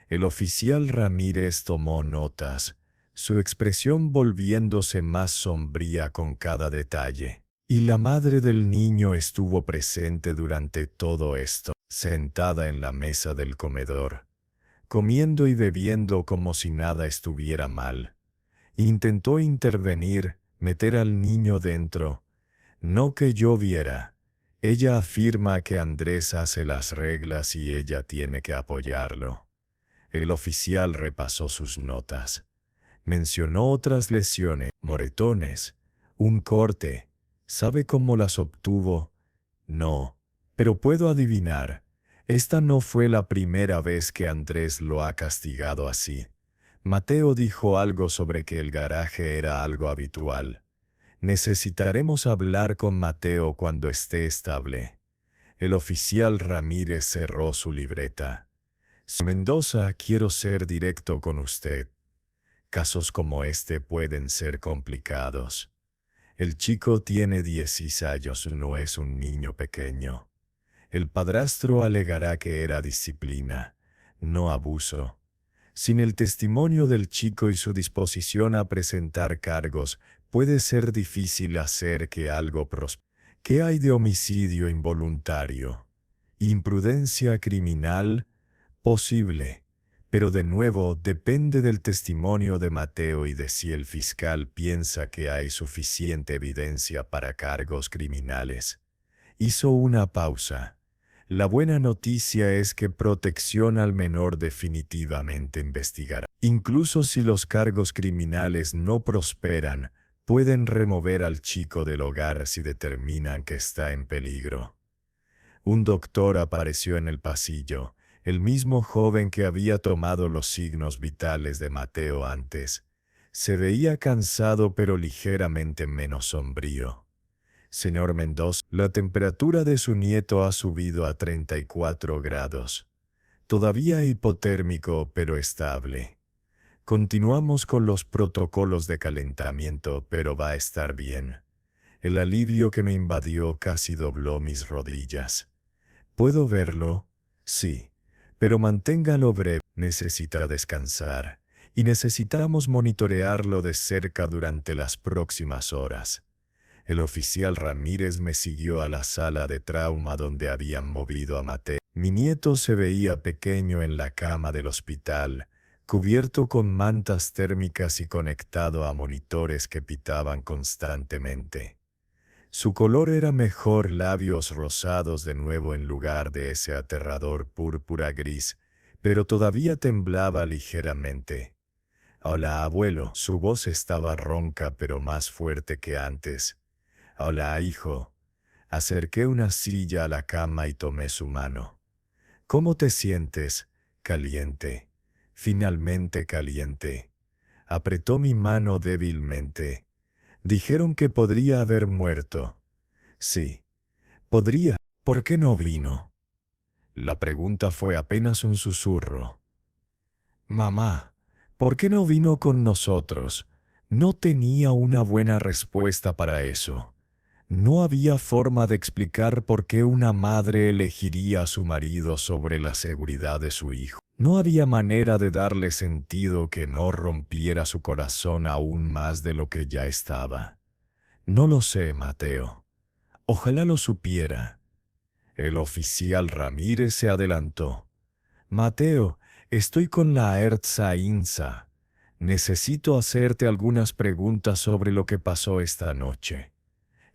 El oficial Ramírez tomó notas, su expresión volviéndose más sombría con cada detalle. Y la madre del niño estuvo presente durante todo esto, sentada en la mesa del comedor, comiendo y bebiendo como si nada estuviera mal. Intentó intervenir, meter al niño dentro. No que yo viera. Ella afirma que Andrés hace las reglas y ella tiene que apoyarlo. El oficial repasó sus notas. Mencionó otras lesiones, moretones, un corte. ¿Sabe cómo las obtuvo? No, pero puedo adivinar. Esta no fue la primera vez que Andrés lo ha castigado así. Mateo dijo algo sobre que el garaje era algo habitual. Necesitaremos hablar con Mateo cuando esté estable. El oficial Ramírez cerró su libreta. Señor Mendoza, quiero ser directo con usted. Casos como este pueden ser complicados. El chico tiene 16 años, no es un niño pequeño. El padrastro alegará que era disciplina, no abuso. Sin el testimonio del chico y su disposición a presentar cargos, puede ser difícil hacer que algo prospere. ¿Qué hay de homicidio involuntario? ¿Imprudencia criminal? Posible. Pero de nuevo depende del testimonio de Mateo y de si el fiscal piensa que hay suficiente evidencia para cargos criminales. Hizo una pausa. La buena noticia es que Protección al Menor definitivamente investigará. Incluso si los cargos criminales no prosperan, pueden remover al chico del hogar si determinan que está en peligro. Un doctor apareció en el pasillo, el mismo joven que había tomado los signos vitales de Mateo antes. Se veía cansado pero ligeramente menos sombrío. Señor Mendoza, la temperatura de su nieto ha subido a 34 grados. Todavía hipotérmico, pero estable. Continuamos con los protocolos de calentamiento, pero va a estar bien. El alivio que me invadió casi dobló mis rodillas. ¿Puedo verlo? Sí, pero manténgalo breve. Necesita descansar, y necesitamos monitorearlo de cerca durante las próximas horas. El oficial Ramírez me siguió a la sala de trauma donde habían movido a Mateo. Mi nieto se veía pequeño en la cama del hospital, cubierto con mantas térmicas y conectado a monitores que pitaban constantemente. Su color era mejor, labios rosados de nuevo en lugar de ese aterrador púrpura gris, pero todavía temblaba ligeramente. «Hola, abuelo». Su voz estaba ronca pero más fuerte que antes. «Hola, hijo». Acerqué una silla a la cama y tomé su mano. «¿Cómo te sientes?» «Caliente». «Finalmente caliente». Apretó mi mano débilmente. «Dijeron que podría haber muerto». «Sí, podría. ¿Por qué no vino?» La pregunta fue apenas un susurro. «Mamá, ¿por qué no vino con nosotros?» No tenía una buena respuesta para eso. No había forma de explicar por qué una madre elegiría a su marido sobre la seguridad de su hijo. No había manera de darle sentido que no rompiera su corazón aún más de lo que ya estaba. «No lo sé, Mateo. Ojalá lo supiera». El oficial Ramírez se adelantó. «Mateo, estoy con la Ertza INSA. Necesito hacerte algunas preguntas sobre lo que pasó esta noche.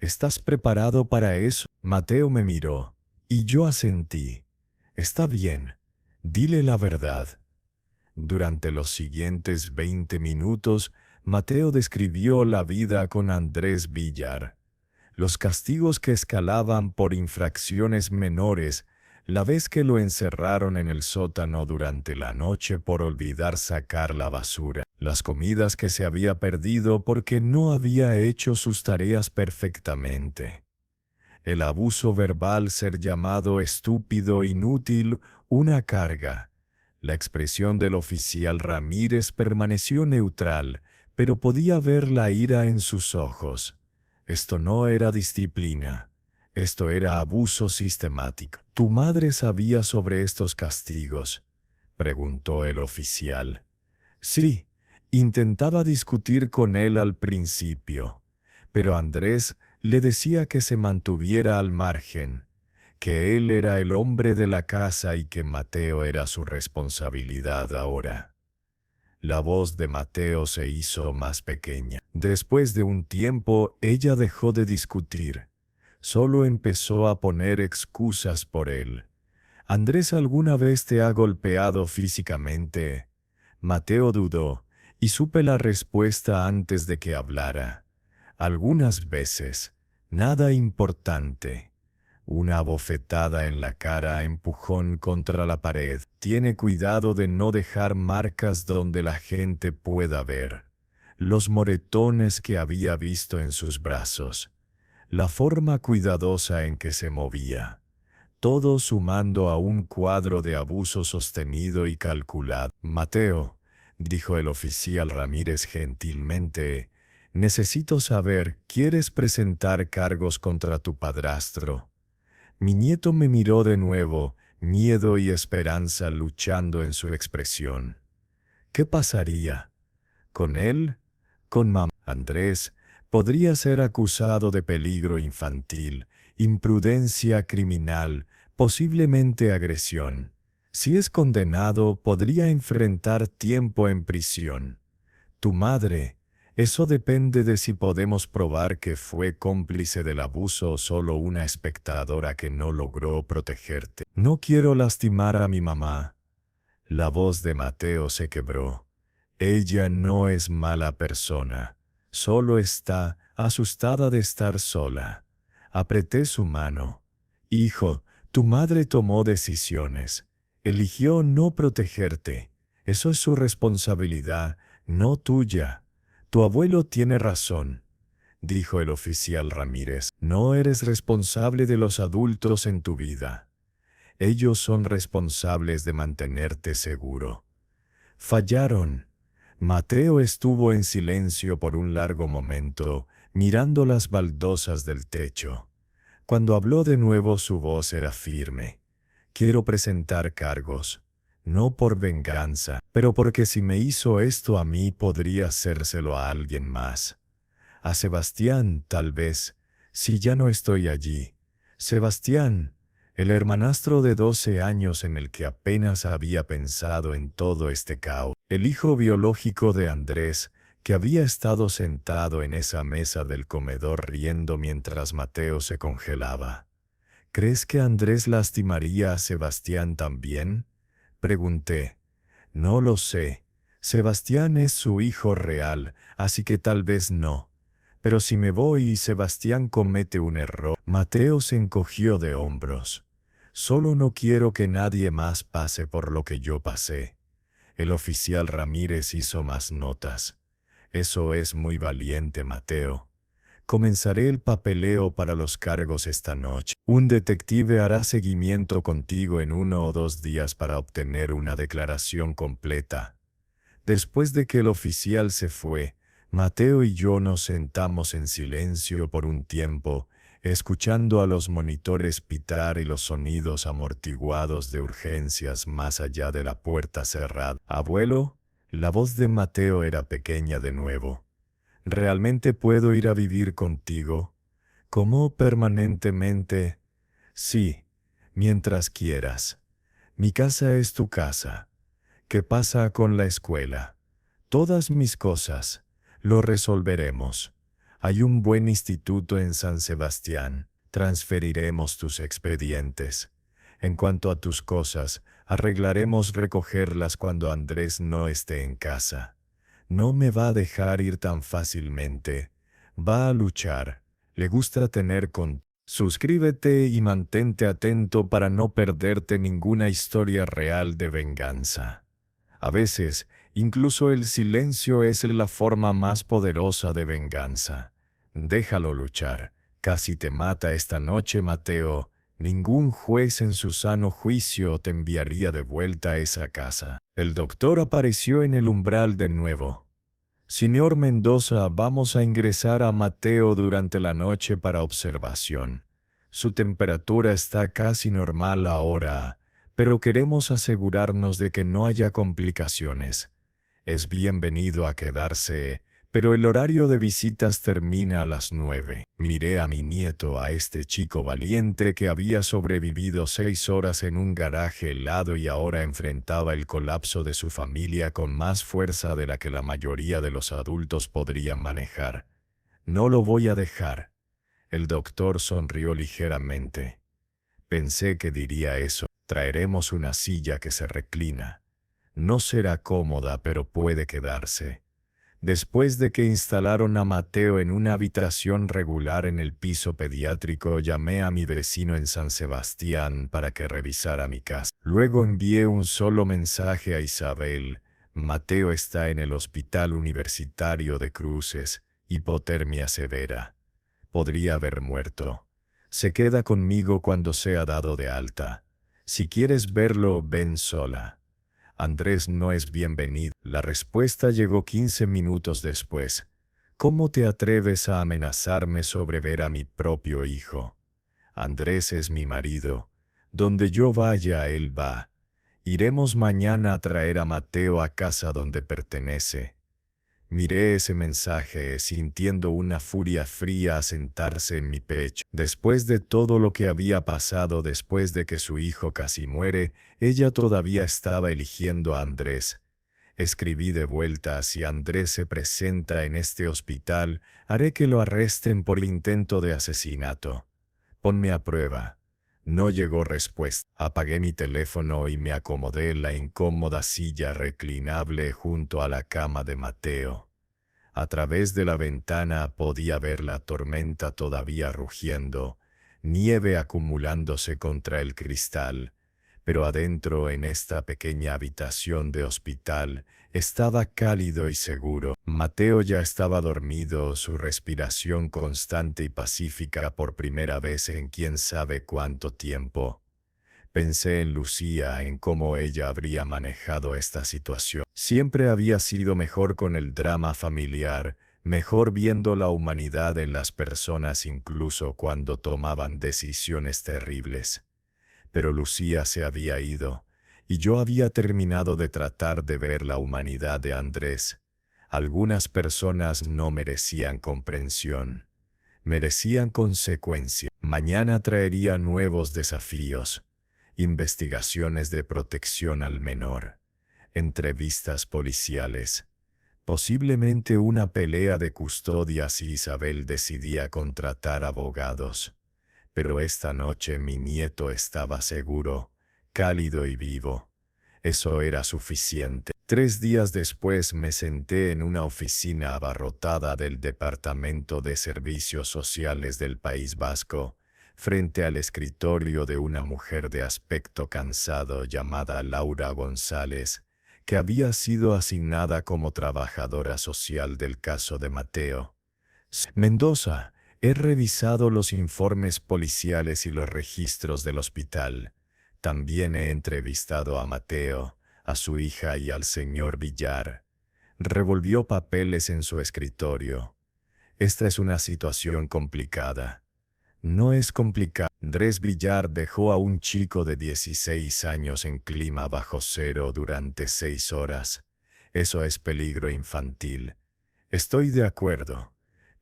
¿Estás preparado para eso?» Mateo me miró, y yo asentí. «Está bien. Dile la verdad». Durante los siguientes 20 minutos, Mateo describió la vida con Andrés Villar. Los castigos que escalaban por infracciones menores, la vez que lo encerraron en el sótano durante la noche por olvidar sacar la basura, las comidas que se había perdido porque no había hecho sus tareas perfectamente, el abuso verbal, ser llamado estúpido, inútil, una carga. La expresión del oficial Ramírez permaneció neutral, pero podía ver la ira en sus ojos. Esto no era disciplina. Esto era abuso sistemático. «¿Tu madre sabía sobre estos castigos?», preguntó el oficial. «Sí, intentaba discutir con él al principio, pero Andrés le decía que se mantuviera al margen, que él era el hombre de la casa y que Mateo era su responsabilidad ahora». La voz de Mateo se hizo más pequeña. Después de un tiempo, ella dejó de discutir. Solo empezó a poner excusas por él. «¿Andrés alguna vez te ha golpeado físicamente?» Mateo dudó, y supe la respuesta antes de que hablara. «Algunas veces. Nada importante». Una bofetada en la cara, empujón contra la pared. «Tiene cuidado de no dejar marcas donde la gente pueda ver». los moretones que había visto en sus brazos, la forma cuidadosa en que se movía, todo sumando a un cuadro de abuso sostenido y calculado. «Mateo», dijo el oficial Ramírez gentilmente, «necesito saber, ¿quieres presentar cargos contra tu padrastro?» Mi nieto me miró de nuevo, miedo y esperanza luchando en su expresión. ¿Qué pasaría? ¿Con él? ¿Con mamá? Andrés podría ser acusado de peligro infantil, imprudencia criminal, posiblemente agresión. Si es condenado, podría enfrentar tiempo en prisión. Tu madre, eso depende de si podemos probar que fue cómplice del abuso o solo una espectadora que no logró protegerte. No quiero lastimar a mi mamá. La voz de Mateo se quebró. Ella no es mala persona, solo está asustada de estar sola. Apreté su mano. Hijo, tu madre tomó decisiones. Eligió no protegerte. Eso es su responsabilidad, no tuya. Tu abuelo tiene razón, dijo el oficial Ramírez. No eres responsable de los adultos en tu vida. Ellos son responsables de mantenerte seguro. Fallaron. Mateo estuvo en silencio por un largo momento, mirando las baldosas del techo. Cuando habló de nuevo su voz era firme. Quiero presentar cargos, no por venganza, pero porque si me hizo esto a mí podría hacérselo a alguien más. A Sebastián, tal vez, si ya no estoy allí. Sebastián, el hermanastro de 12 años en el que apenas había pensado en todo este caos. El hijo biológico de Andrés, que había estado sentado en esa mesa del comedor riendo mientras Mateo se congelaba. ¿Crees que Andrés lastimaría a Sebastián también? Pregunté. No lo sé. Sebastián es su hijo real, así que tal vez no. Pero si me voy y Sebastián comete un error. Mateo se encogió de hombros. Solo no quiero que nadie más pase por lo que yo pasé. El oficial Ramírez hizo más notas. Eso es muy valiente, Mateo. Comenzaré el papeleo para los cargos esta noche. Un detective hará seguimiento contigo en 1 o 2 días para obtener una declaración completa. Después de que el oficial se fue, Mateo y yo nos sentamos en silencio por un tiempo, escuchando a los monitores pitar y los sonidos amortiguados de urgencias más allá de la puerta cerrada. Abuelo, la voz de Mateo era pequeña de nuevo. ¿Realmente puedo ir a vivir contigo? ¿Cómo permanentemente? Sí, mientras quieras. Mi casa es tu casa. ¿Qué pasa con la escuela? Todas mis cosas. Lo resolveremos. Hay un buen instituto en San Sebastián. Transferiremos tus expedientes. En cuanto a tus cosas, arreglaremos recogerlas cuando Andrés no esté en casa. No me va a dejar ir tan fácilmente. Va a luchar. Le gusta tener con... Suscríbete y mantente atento para no perderte ninguna historia real de venganza. A veces, incluso el silencio es la forma más poderosa de venganza. Déjalo luchar. Casi te mata esta noche, Mateo. Ningún juez en su sano juicio te enviaría de vuelta a esa casa. El doctor apareció en el umbral de nuevo. Señor Mendoza, vamos a ingresar a Mateo durante la noche para observación. Su temperatura está casi normal ahora, pero queremos asegurarnos de que no haya complicaciones. Es bienvenido a quedarse, pero el horario de visitas termina a las 9. Miré a mi nieto, a este chico valiente que había sobrevivido 6 horas en un garaje helado y ahora enfrentaba el colapso de su familia con más fuerza de la que la mayoría de los adultos podrían manejar. No lo voy a dejar. El doctor sonrió ligeramente. Pensé que diría eso. Traeremos una silla que se reclina. No será cómoda, pero puede quedarse. Después de que instalaron a Mateo en una habitación regular en el piso pediátrico, llamé a mi vecino en San Sebastián para que revisara mi casa. Luego envié un solo mensaje a Isabel. Mateo está en el Hospital Universitario de Cruces, hipotermia severa. Podría haber muerto. Se queda conmigo cuando sea dado de alta. Si quieres verlo, ven sola. Andrés no es bienvenido. La respuesta llegó 15 minutos después. ¿Cómo te atreves a amenazarme sobre ver a mi propio hijo? Andrés es mi marido. Donde yo vaya, él va. Iremos mañana a traer a Mateo a casa donde pertenece. Miré ese mensaje sintiendo una furia fría asentarse en mi pecho. Después de todo lo que había pasado después de que su hijo casi muere, ella todavía estaba eligiendo a Andrés. Escribí de vuelta: si Andrés se presenta en este hospital, haré que lo arresten por intento de asesinato. Ponme a prueba. No llegó respuesta. Apagué mi teléfono y me acomodé en la incómoda silla reclinable junto a la cama de Mateo. A través de la ventana podía ver la tormenta todavía rugiendo, nieve acumulándose contra el cristal, pero adentro en esta pequeña habitación de hospital estaba cálido y seguro. Mateo ya estaba dormido, su respiración constante y pacífica por primera vez en quién sabe cuánto tiempo. Pensé en Lucía, en cómo ella habría manejado esta situación. Siempre había sido mejor con el drama familiar, mejor viendo la humanidad en las personas incluso cuando tomaban decisiones terribles. Pero Lucía se había ido, y yo había terminado de tratar de ver la humanidad de Andrés. Algunas personas no merecían comprensión, merecían consecuencia. Mañana traería nuevos desafíos, investigaciones de protección al menor, entrevistas policiales, posiblemente una pelea de custodia si Isabel decidía contratar abogados. Pero esta noche mi nieto estaba seguro, cálido y vivo. Eso era suficiente. 3 días después me senté en una oficina abarrotada del Departamento de Servicios Sociales del País Vasco, frente al escritorio de una mujer de aspecto cansado llamada Laura González, que había sido asignada como trabajadora social del caso de Mateo. Mendoza, he revisado los informes policiales y los registros del hospital. También he entrevistado a Mateo, a su hija y al señor Villar. Revolvió papeles en su escritorio. Esta es una situación complicada. No es complicada. Andrés Villar dejó a un chico de 16 años en clima bajo cero durante 6 horas. Eso es peligro infantil. Estoy de acuerdo.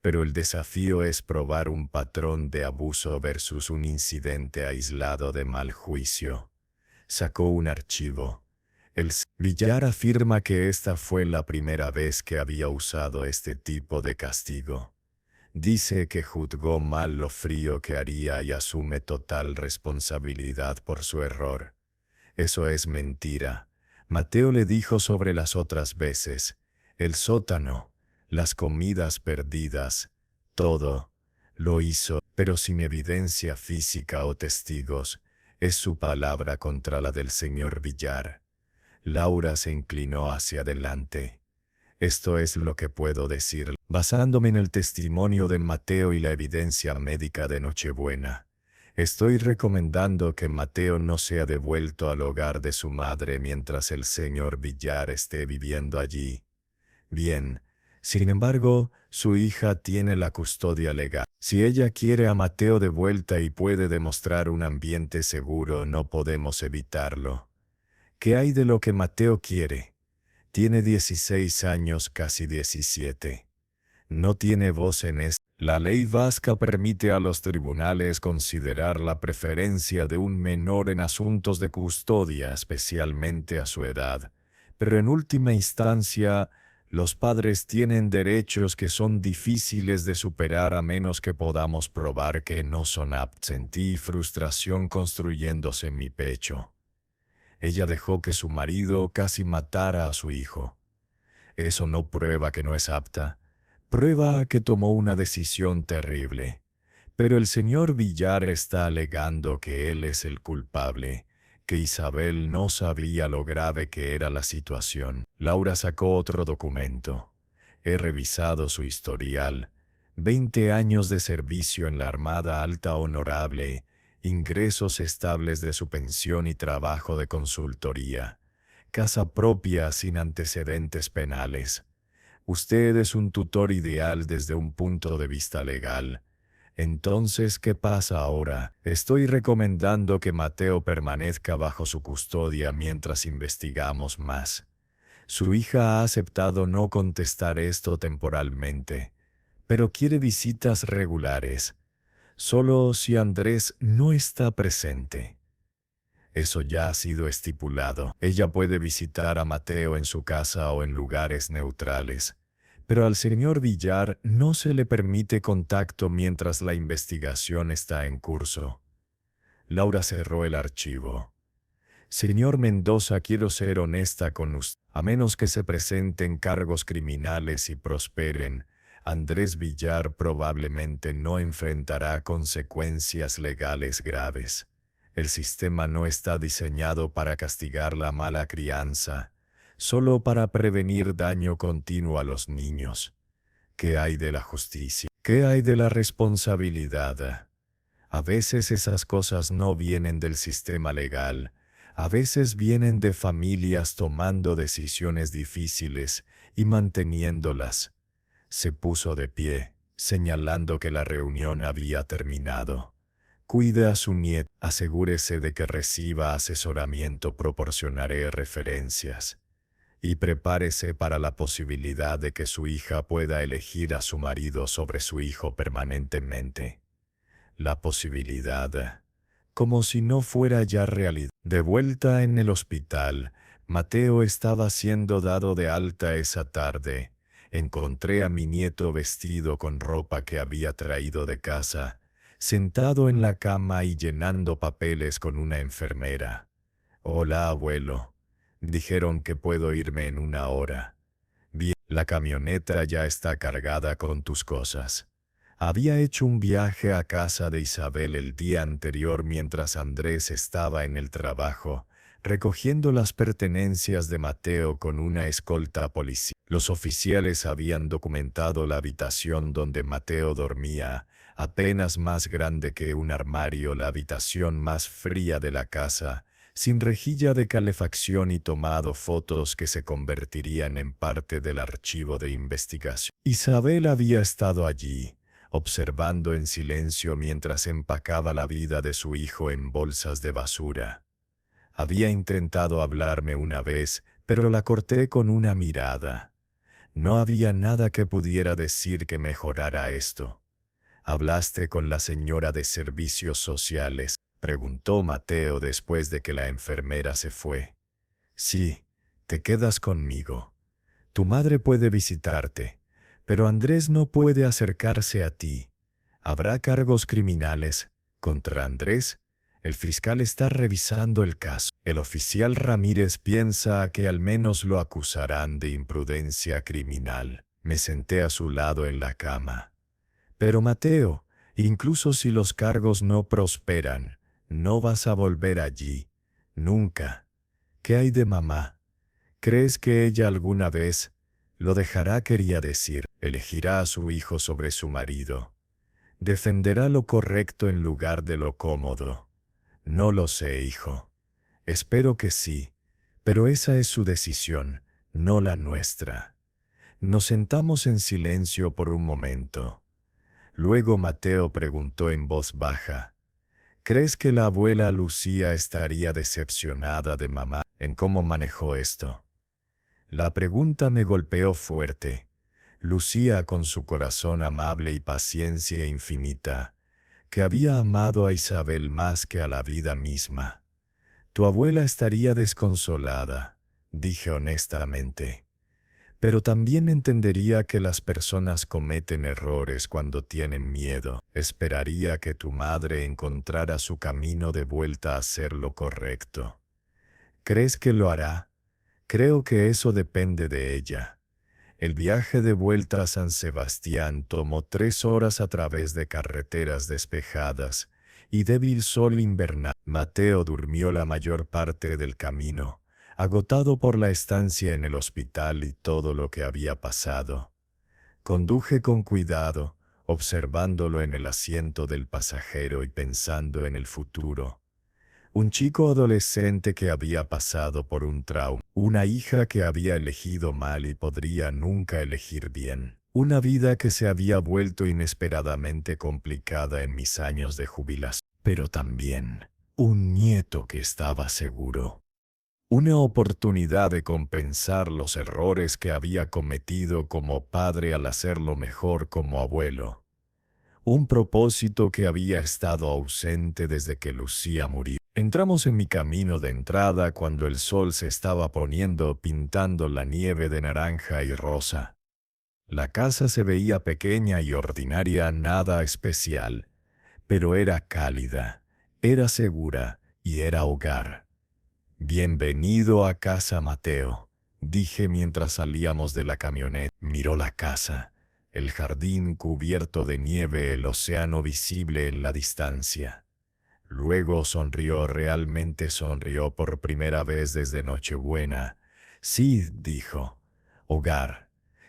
Pero el desafío es probar un patrón de abuso versus un incidente aislado de mal juicio. Sacó un archivo. Villar afirma que esta fue la primera vez que había usado este tipo de castigo. Dice que juzgó mal lo frío que haría y asume total responsabilidad por su error. Eso es mentira. Mateo le dijo sobre las otras veces, el sótano, las comidas perdidas, todo. Lo hizo, pero sin evidencia física o testigos. Es su palabra contra la del señor Villar. Laura se inclinó hacia adelante. Esto es lo que puedo decir, basándome en el testimonio de Mateo y la evidencia médica de Nochebuena. Estoy recomendando que Mateo no sea devuelto al hogar de su madre mientras el señor Villar esté viviendo allí. Bien. Sin embargo, su hija tiene la custodia legal. Si ella quiere a Mateo de vuelta y puede demostrar un ambiente seguro, no podemos evitarlo. ¿Qué hay de lo que Mateo quiere? Tiene 16 años, casi 17. No tiene voz en esto. La ley vasca permite a los tribunales considerar la preferencia de un menor en asuntos de custodia, especialmente a su edad. Pero en última instancia, los padres tienen derechos que son difíciles de superar a menos que podamos probar que no son aptos. Sentí frustración construyéndose en mi pecho. Ella dejó que su marido casi matara a su hijo. Eso no prueba que no es apta. Prueba que tomó una decisión terrible. Pero el señor Villar está alegando que él es el culpable, que Isabel no sabía lo grave que era la situación. Laura sacó otro documento. He revisado su historial. 20 años de servicio en la Armada Alta Honorable, ingresos estables de su pensión y trabajo de consultoría. Casa propia sin antecedentes penales. Usted es un tutor ideal desde un punto de vista legal. Entonces, ¿qué pasa ahora? Estoy recomendando que Mateo permanezca bajo su custodia mientras investigamos más. Su hija ha aceptado no contestar esto temporalmente, pero quiere visitas regulares, solo si Andrés no está presente. Eso ya ha sido estipulado. Ella puede visitar a Mateo en su casa o en lugares neutrales, pero al señor Villar no se le permite contacto mientras la investigación está en curso. Laura cerró el archivo. Señor Mendoza, quiero ser honesta con usted. A menos que se presenten cargos criminales y prosperen, Andrés Villar probablemente no enfrentará consecuencias legales graves. El sistema no está diseñado para castigar la mala crianza, solo para prevenir daño continuo a los niños. ¿Qué hay de la justicia? ¿Qué hay de la responsabilidad? A veces esas cosas no vienen del sistema legal. A veces vienen de familias tomando decisiones difíciles y manteniéndolas. Se puso de pie, señalando que la reunión había terminado. Cuide a su nieto, asegúrese de que reciba asesoramiento, proporcionaré referencias. Y prepárese para la posibilidad de que su hija pueda elegir a su marido sobre su hijo permanentemente. La posibilidad, como si no fuera ya realidad. De vuelta en el hospital, Mateo estaba siendo dado de alta esa tarde. Encontré a mi nieto vestido con ropa que había traído de casa, sentado en la cama y llenando papeles con una enfermera. Hola, abuelo. Dijeron que puedo irme en 1 hora. Bien, la camioneta ya está cargada con tus cosas. Había hecho un viaje a casa de Isabel el día anterior mientras Andrés estaba en el trabajo, recogiendo las pertenencias de Mateo con una escolta policial. Los oficiales habían documentado la habitación donde Mateo dormía, apenas más grande que un armario, la habitación más fría de la casa, sin rejilla de calefacción, y tomado fotos que se convertirían en parte del archivo de investigación. Isabel había estado allí, observando en silencio mientras empacaba la vida de su hijo en bolsas de basura. Había intentado hablarme una vez, pero la corté con una mirada. No había nada que pudiera decir que mejorara esto. ¿Hablaste con la señora de servicios sociales?, preguntó Mateo después de que la enfermera se fue. Sí, te quedas conmigo. Tu madre puede visitarte, pero Andrés no puede acercarse a ti. ¿Habrá cargos criminales contra Andrés? El fiscal está revisando el caso. El oficial Ramírez piensa que al menos lo acusarán de imprudencia criminal. Me senté a su lado en la cama. Pero Mateo, incluso si los cargos no prosperan, no vas a volver allí. Nunca. ¿Qué hay de mamá? ¿Crees que ella alguna vez lo dejará? Quería decir, elegirá a su hijo sobre su marido. Defenderá lo correcto en lugar de lo cómodo. No lo sé, hijo. Espero que sí, pero esa es su decisión, no la nuestra. Nos sentamos en silencio por un momento. Luego Mateo preguntó en voz baja, ¿crees que la abuela Lucía estaría decepcionada de mamá en cómo manejó esto? La pregunta me golpeó fuerte. Lucía, con su corazón amable y paciencia infinita, que había amado a Isabel más que a la vida misma. Tu abuela estaría desconsolada, dije honestamente. Pero también entendería que las personas cometen errores cuando tienen miedo. Esperaría que tu madre encontrara su camino de vuelta a hacer lo correcto. ¿Crees que lo hará? Creo que eso depende de ella. El viaje de vuelta a San Sebastián tomó 3 horas a través de carreteras despejadas, y débil sol invernal. Mateo durmió la mayor parte del camino, agotado por la estancia en el hospital y todo lo que había pasado. Conduje con cuidado, observándolo en el asiento del pasajero y pensando en el futuro. Un chico adolescente que había pasado por un trauma, una hija que había elegido mal y podría nunca elegir bien, una vida que se había vuelto inesperadamente complicada en mis años de jubilación, pero también un nieto que estaba seguro. Una oportunidad de compensar los errores que había cometido como padre al hacerlo mejor como abuelo. Un propósito que había estado ausente desde que Lucía murió. Entramos en mi camino de entrada cuando el sol se estaba poniendo pintando la nieve de naranja y rosa. La casa se veía pequeña y ordinaria, nada especial, pero era cálida, era segura y era hogar. «Bienvenido a casa, Mateo», dije mientras salíamos de la camioneta. Miró la casa, el jardín cubierto de nieve, el océano visible en la distancia. Luego sonrió, realmente sonrió por primera vez desde Nochebuena. «Sí», dijo, «hogar».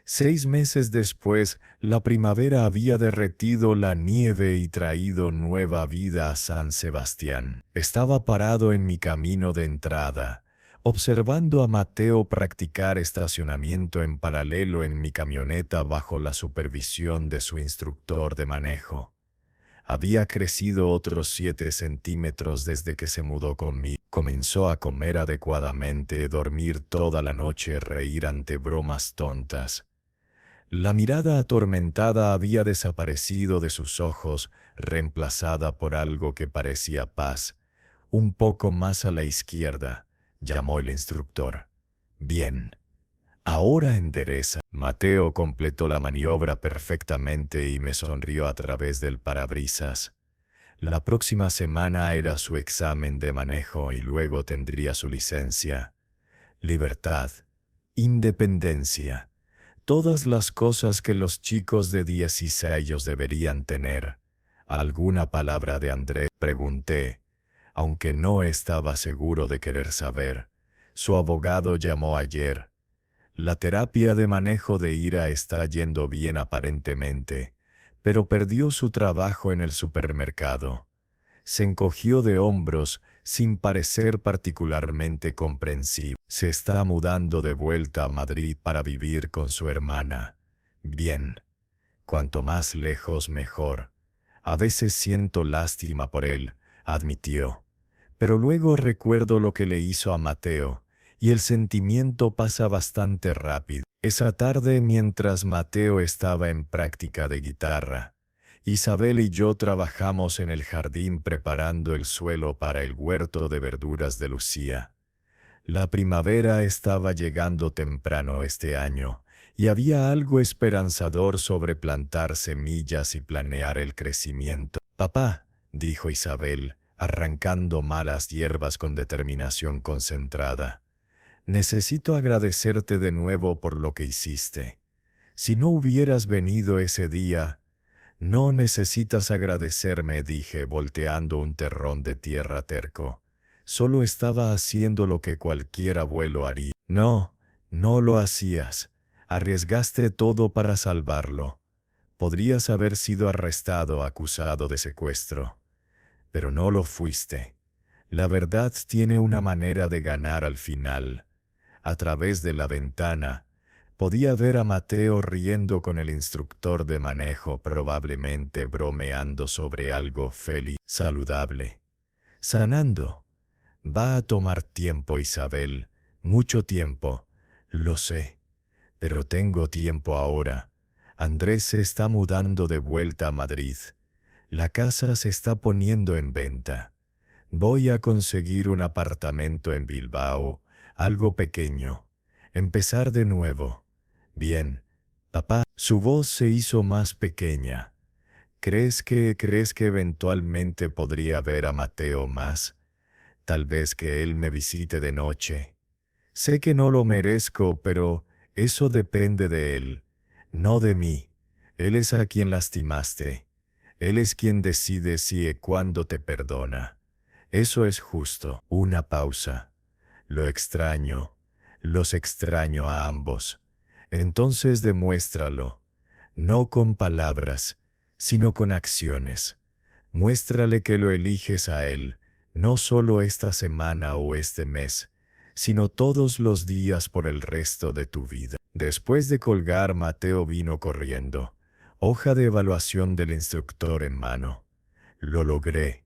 6 meses después, la primavera había derretido la nieve y traído nueva vida a San Sebastián. Estaba parado en mi camino de entrada, observando a Mateo practicar estacionamiento en paralelo en mi camioneta bajo la supervisión de su instructor de manejo. Había crecido otros 7 centímetros desde que se mudó conmigo. Comenzó a comer adecuadamente, dormir toda la noche, reír ante bromas tontas. La mirada atormentada había desaparecido de sus ojos, reemplazada por algo que parecía paz. «Un poco más a la izquierda», llamó el instructor. «Bien. Ahora endereza». Mateo completó la maniobra perfectamente y me sonrió a través del parabrisas. La próxima semana era su examen de manejo y luego tendría su licencia. Libertad, independencia, todas las cosas que los chicos de 16 deberían tener. ¿Alguna palabra de Andrés?, pregunté, aunque no estaba seguro de querer saber. Su abogado llamó ayer. La terapia de manejo de ira está yendo bien aparentemente, pero perdió su trabajo en el supermercado. Se encogió de hombros, sin parecer particularmente comprensivo. Se está mudando de vuelta a Madrid para vivir con su hermana. Bien. Cuanto más lejos mejor. A veces siento lástima por él, admitió. Pero luego recuerdo lo que le hizo a Mateo, y el sentimiento pasa bastante rápido. Esa tarde, mientras Mateo estaba en práctica de guitarra, Isabel y yo trabajamos en el jardín preparando el suelo para el huerto de verduras de Lucía. La primavera estaba llegando temprano este año, y había algo esperanzador sobre plantar semillas y planear el crecimiento. «Papá», dijo Isabel, arrancando malas hierbas con determinación concentrada, «necesito agradecerte de nuevo por lo que hiciste. Si no hubieras venido ese día...». «No necesitas agradecerme», dije, volteando un terrón de tierra terco. «Solo estaba haciendo lo que cualquier abuelo haría». «No, no lo hacías. Arriesgaste todo para salvarlo. Podrías haber sido arrestado, acusado de secuestro. Pero no lo fuiste. La verdad tiene una manera de ganar al final». A través de la ventana, podía ver a Mateo riendo con el instructor de manejo, probablemente bromeando sobre algo feliz, saludable. «Sanando. Va a tomar tiempo, Isabel, mucho tiempo, lo sé. Pero tengo tiempo ahora. Andrés se está mudando de vuelta a Madrid. La casa se está poniendo en venta. Voy a conseguir un apartamento en Bilbao, algo pequeño. Empezar de nuevo. Bien, papá». Su voz se hizo más pequeña. ¿Crees que eventualmente podría ver a Mateo más? Tal vez que él me visite de noche. Sé que no lo merezco, pero eso depende de él, no de mí. Él es a quien lastimaste. Él es quien decide si y cuándo te perdona. Eso es justo. Una pausa. Lo extraño. Los extraño a ambos. Entonces demuéstralo. No con palabras, sino con acciones. Muéstrale que lo eliges a él, no solo esta semana o este mes, sino todos los días por el resto de tu vida. Después de colgar, Mateo vino corriendo, hoja de evaluación del instructor en mano. Lo logré.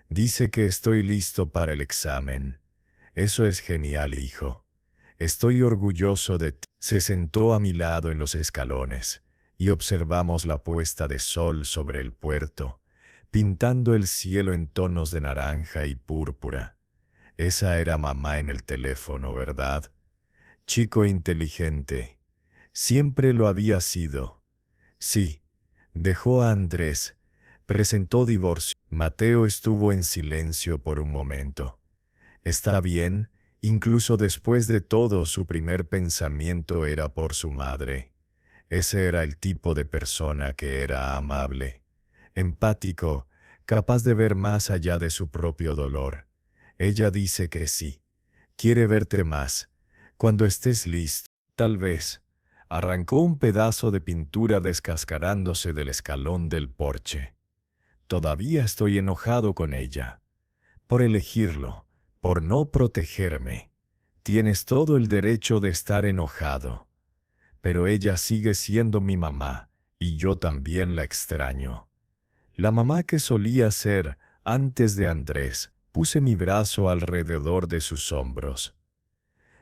Dice que estoy listo para el examen. Eso es genial, hijo. Estoy orgulloso de ti. Se sentó a mi lado en los escalones y observamos la puesta de sol sobre el puerto, pintando el cielo en tonos de naranja y púrpura. Esa era mamá en el teléfono, ¿verdad? Chico inteligente. Siempre lo había sido. Sí. Dejó a Andrés. Presentó divorcio. Mateo estuvo en silencio por un momento. Está bien. Incluso después de todo, su primer pensamiento era por su madre. Ese era el tipo de persona que era amable, empático, capaz de ver más allá de su propio dolor. Ella dice que sí. Quiere verte más. Cuando estés listo, tal vez. Arrancó un pedazo de pintura descascarándose del escalón del porche. Todavía estoy enojado con ella. Por elegirlo. Por no protegerme. Tienes todo el derecho de estar enojado. Pero ella sigue siendo mi mamá, y yo también la extraño. La mamá que solía ser, antes de Andrés. Puse mi brazo alrededor de sus hombros.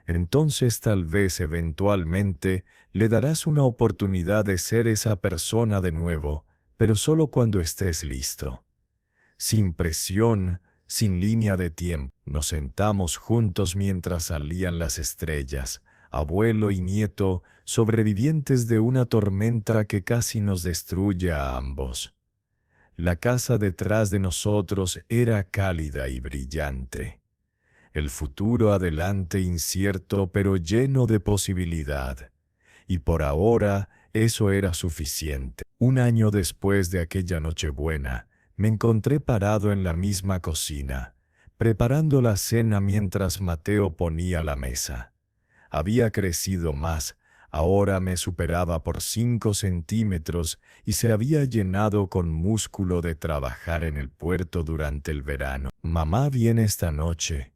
Entonces tal vez eventualmente le darás una oportunidad de ser esa persona de nuevo, pero solo cuando estés listo. Sin presión, sin línea de tiempo. Nos sentamos juntos mientras salían las estrellas, abuelo y nieto, sobrevivientes de una tormenta que casi nos destruye a ambos. La casa detrás de nosotros era cálida y brillante. El futuro adelante incierto pero lleno de posibilidad. Y por ahora eso era suficiente. Un año después de aquella Nochebuena, me encontré parado en la misma cocina, preparando la cena mientras Mateo ponía la mesa. Había crecido más, ahora me superaba por 5 centímetros y se había llenado con músculo de trabajar en el puerto durante el verano. «¿Mamá viene esta noche?»,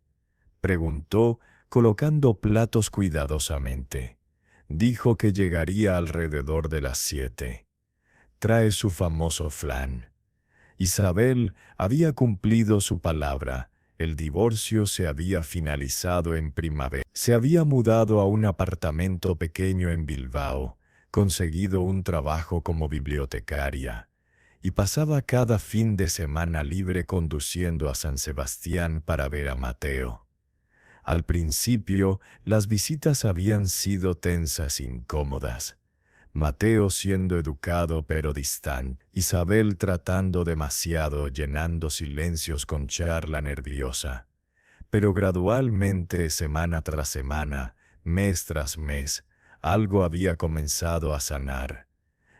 preguntó, colocando platos cuidadosamente. Dijo que llegaría alrededor de las 7. Trae su famoso flan. Isabel había cumplido su palabra. El divorcio se había finalizado en primavera. Se había mudado a un apartamento pequeño en Bilbao, conseguido un trabajo como bibliotecaria, y pasaba cada fin de semana libre conduciendo a San Sebastián para ver a Mateo. Al principio, las visitas habían sido tensas e incómodas. Mateo siendo educado pero distante, Isabel tratando demasiado, llenando silencios con charla nerviosa. Pero gradualmente, semana tras semana, mes tras mes, algo había comenzado a sanar.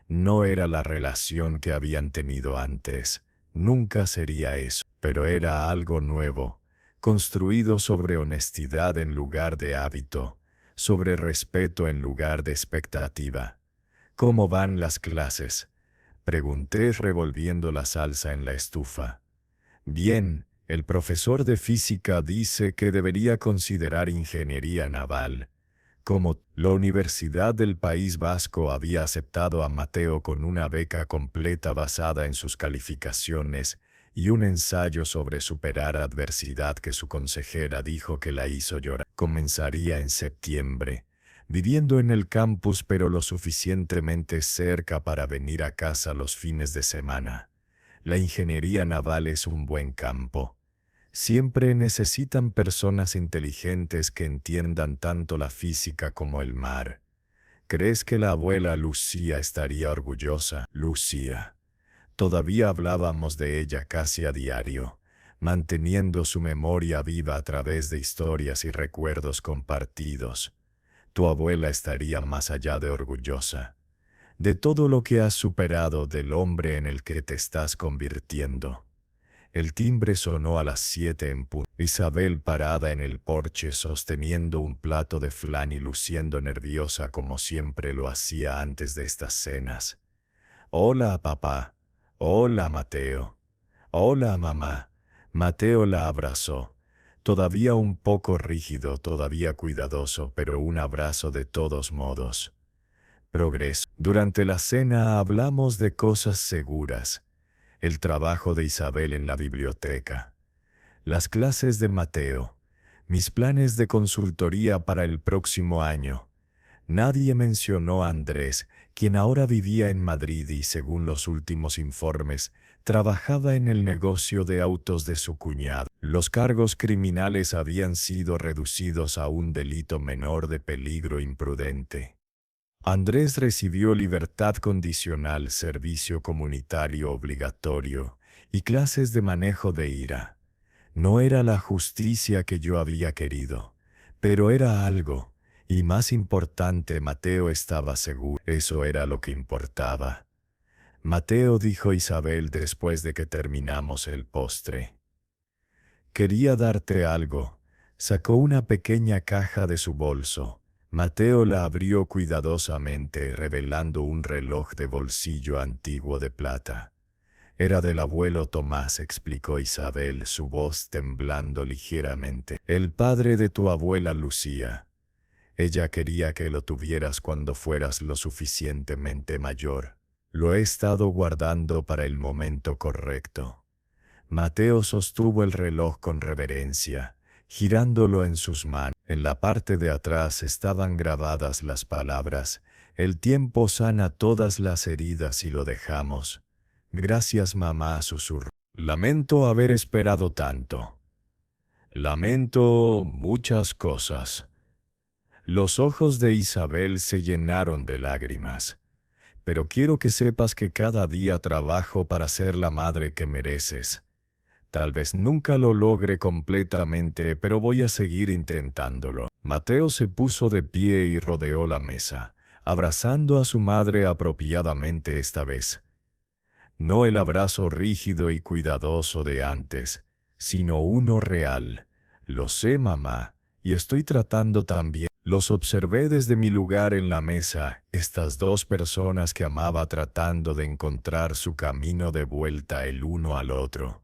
No era la relación que habían tenido antes, nunca sería eso, pero era algo nuevo, construido sobre honestidad en lugar de hábito, sobre respeto en lugar de expectativa. «¿Cómo van las clases?», pregunté revolviendo la salsa en la estufa. «Bien, el profesor de física dice que debería considerar ingeniería naval». Como la Universidad del País Vasco había aceptado a Mateo con una beca completa basada en sus calificaciones y un ensayo sobre superar adversidad que su consejera dijo que la hizo llorar, comenzaría en septiembre. Viviendo en el campus pero lo suficientemente cerca para venir a casa los fines de semana. La ingeniería naval es un buen campo. Siempre necesitan personas inteligentes que entiendan tanto la física como el mar. ¿Crees que la abuela Lucía estaría orgullosa? Lucía. Todavía hablábamos de ella casi a diario, manteniendo su memoria viva a través de historias y recuerdos compartidos. Tu abuela estaría más allá de orgullosa. de todo lo que has superado, del hombre en el que te estás convirtiendo. El timbre sonó a las 7 en punto. Isabel, parada en el porche sosteniendo un plato de flan y luciendo nerviosa como siempre lo hacía antes de estas cenas. «Hola, papá. Hola, Mateo. Hola, mamá». Mateo la abrazó. Todavía un poco rígido, todavía cuidadoso, pero un abrazo de todos modos. Progreso. Durante la cena hablamos de cosas seguras. El trabajo de Isabel en la biblioteca. Las clases de Mateo. Mis planes de consultoría para el próximo año. Nadie mencionó a Andrés, quien ahora vivía en Madrid y, según los últimos informes, trabajaba en el negocio de autos de su cuñado. Los cargos criminales habían sido reducidos a un delito menor de peligro imprudente. Andrés recibió libertad condicional, servicio comunitario obligatorio y clases de manejo de ira. No era la justicia que yo había querido, pero era algo, y más importante, Mateo estaba seguro. Eso era lo que importaba. Mateo, dijo Isabel después de que terminamos el postre. Quería darte algo. Sacó una pequeña caja de su bolso. Mateo la abrió cuidadosamente, revelando un reloj de bolsillo antiguo de plata. Era del abuelo Tomás, explicó Isabel, su voz temblando ligeramente. El padre de tu abuela Lucía. Ella quería que lo tuvieras cuando fueras lo suficientemente mayor. Lo he estado guardando para el momento correcto. Mateo sostuvo el reloj con reverencia, girándolo en sus manos. En la parte de atrás estaban grabadas las palabras: «El tiempo sana todas las heridas y lo dejamos». «Gracias, mamá», susurró. «Lamento haber esperado tanto. Lamento muchas cosas». Los ojos de Isabel se llenaron de lágrimas. «Pero quiero que sepas que cada día trabajo para ser la madre que mereces. Tal vez nunca lo logre completamente, pero voy a seguir intentándolo». Mateo se puso de pie y rodeó la mesa, abrazando a su madre apropiadamente esta vez. No el abrazo rígido y cuidadoso de antes, sino uno real. «Lo sé, mamá, y estoy tratando también». Los observé desde mi lugar en la mesa, estas dos personas que amaba tratando de encontrar su camino de vuelta el uno al otro.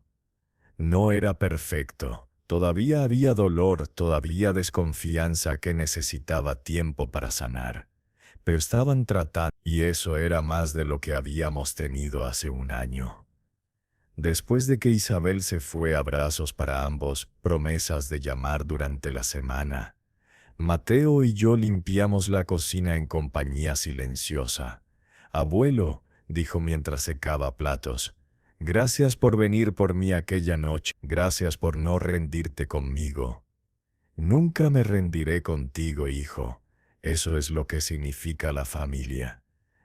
No era perfecto. Todavía había dolor, todavía desconfianza que necesitaba tiempo para sanar. Pero estaban tratando, y eso era más de lo que habíamos tenido hace un año. Después de que Isabel se fue, abrazos para ambos, promesas de llamar durante la semana. Mateo y yo limpiamos la cocina en compañía silenciosa. «Abuelo», dijo mientras secaba platos, «gracias por venir por mí aquella noche. Gracias por no rendirte conmigo». «Nunca me rendiré contigo, hijo. Eso es lo que significa la familia».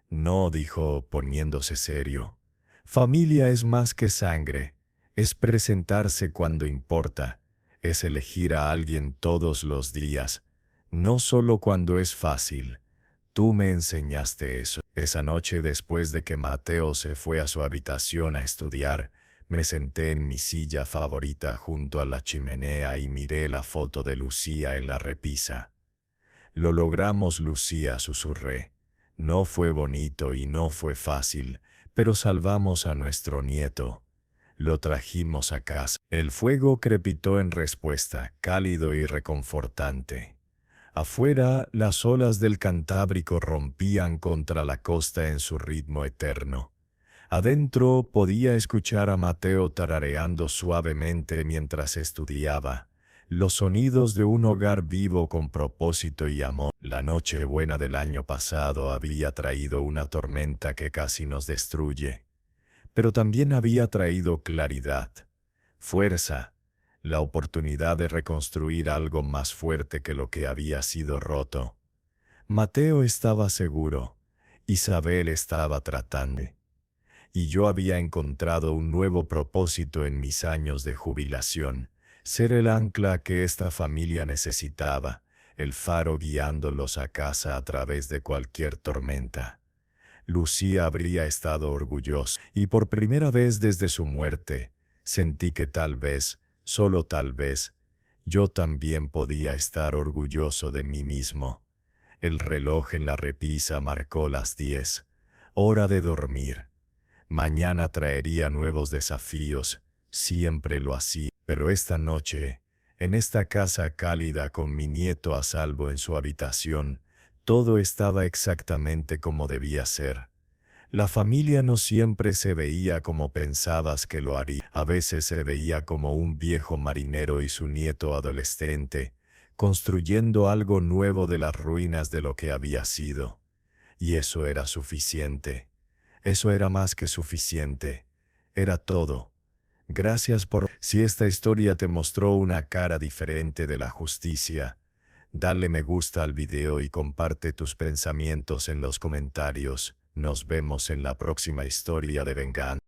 «No», dijo poniéndose serio. «Familia es más que sangre. Es presentarse cuando importa. Es elegir a alguien todos los días. No solo cuando es fácil. Tú me enseñaste eso». Esa noche, después de que Mateo se fue a su habitación a estudiar, me senté en mi silla favorita junto a la chimenea y miré la foto de Lucía en la repisa. «Lo logramos, Lucía», susurré. «No fue bonito y no fue fácil, pero salvamos a nuestro nieto. Lo trajimos a casa». El fuego crepitó en respuesta, cálido y reconfortante. Afuera, las olas del Cantábrico rompían contra la costa en su ritmo eterno. Adentro podía escuchar a Mateo tarareando suavemente mientras estudiaba. Los sonidos de un hogar vivo con propósito y amor. La Nochebuena del año pasado había traído una tormenta que casi nos destruye. Pero también había traído claridad, fuerza, la oportunidad de reconstruir algo más fuerte que lo que había sido roto. Mateo estaba seguro, Isabel estaba tratando, y yo había encontrado un nuevo propósito en mis años de jubilación: ser el ancla que esta familia necesitaba, el faro guiándolos a casa a través de cualquier tormenta. Lucía habría estado orgullosa, y por primera vez desde su muerte, sentí que tal vez, solo tal vez, yo también podía estar orgulloso de mí mismo. El reloj en la repisa marcó las 10. Hora de dormir. Mañana traería nuevos desafíos, siempre lo hacía, pero esta noche, en esta casa cálida con mi nieto a salvo en su habitación, todo estaba exactamente como debía ser. La familia no siempre se veía como pensabas que lo haría. A veces se veía como un viejo marinero y su nieto adolescente, construyendo algo nuevo de las ruinas de lo que había sido. Y eso era suficiente. Eso era más que suficiente. Era todo. Gracias por... Si esta historia te mostró una cara diferente de la justicia, dale me gusta al video y comparte tus pensamientos en los comentarios. Nos vemos en la próxima historia de venganza.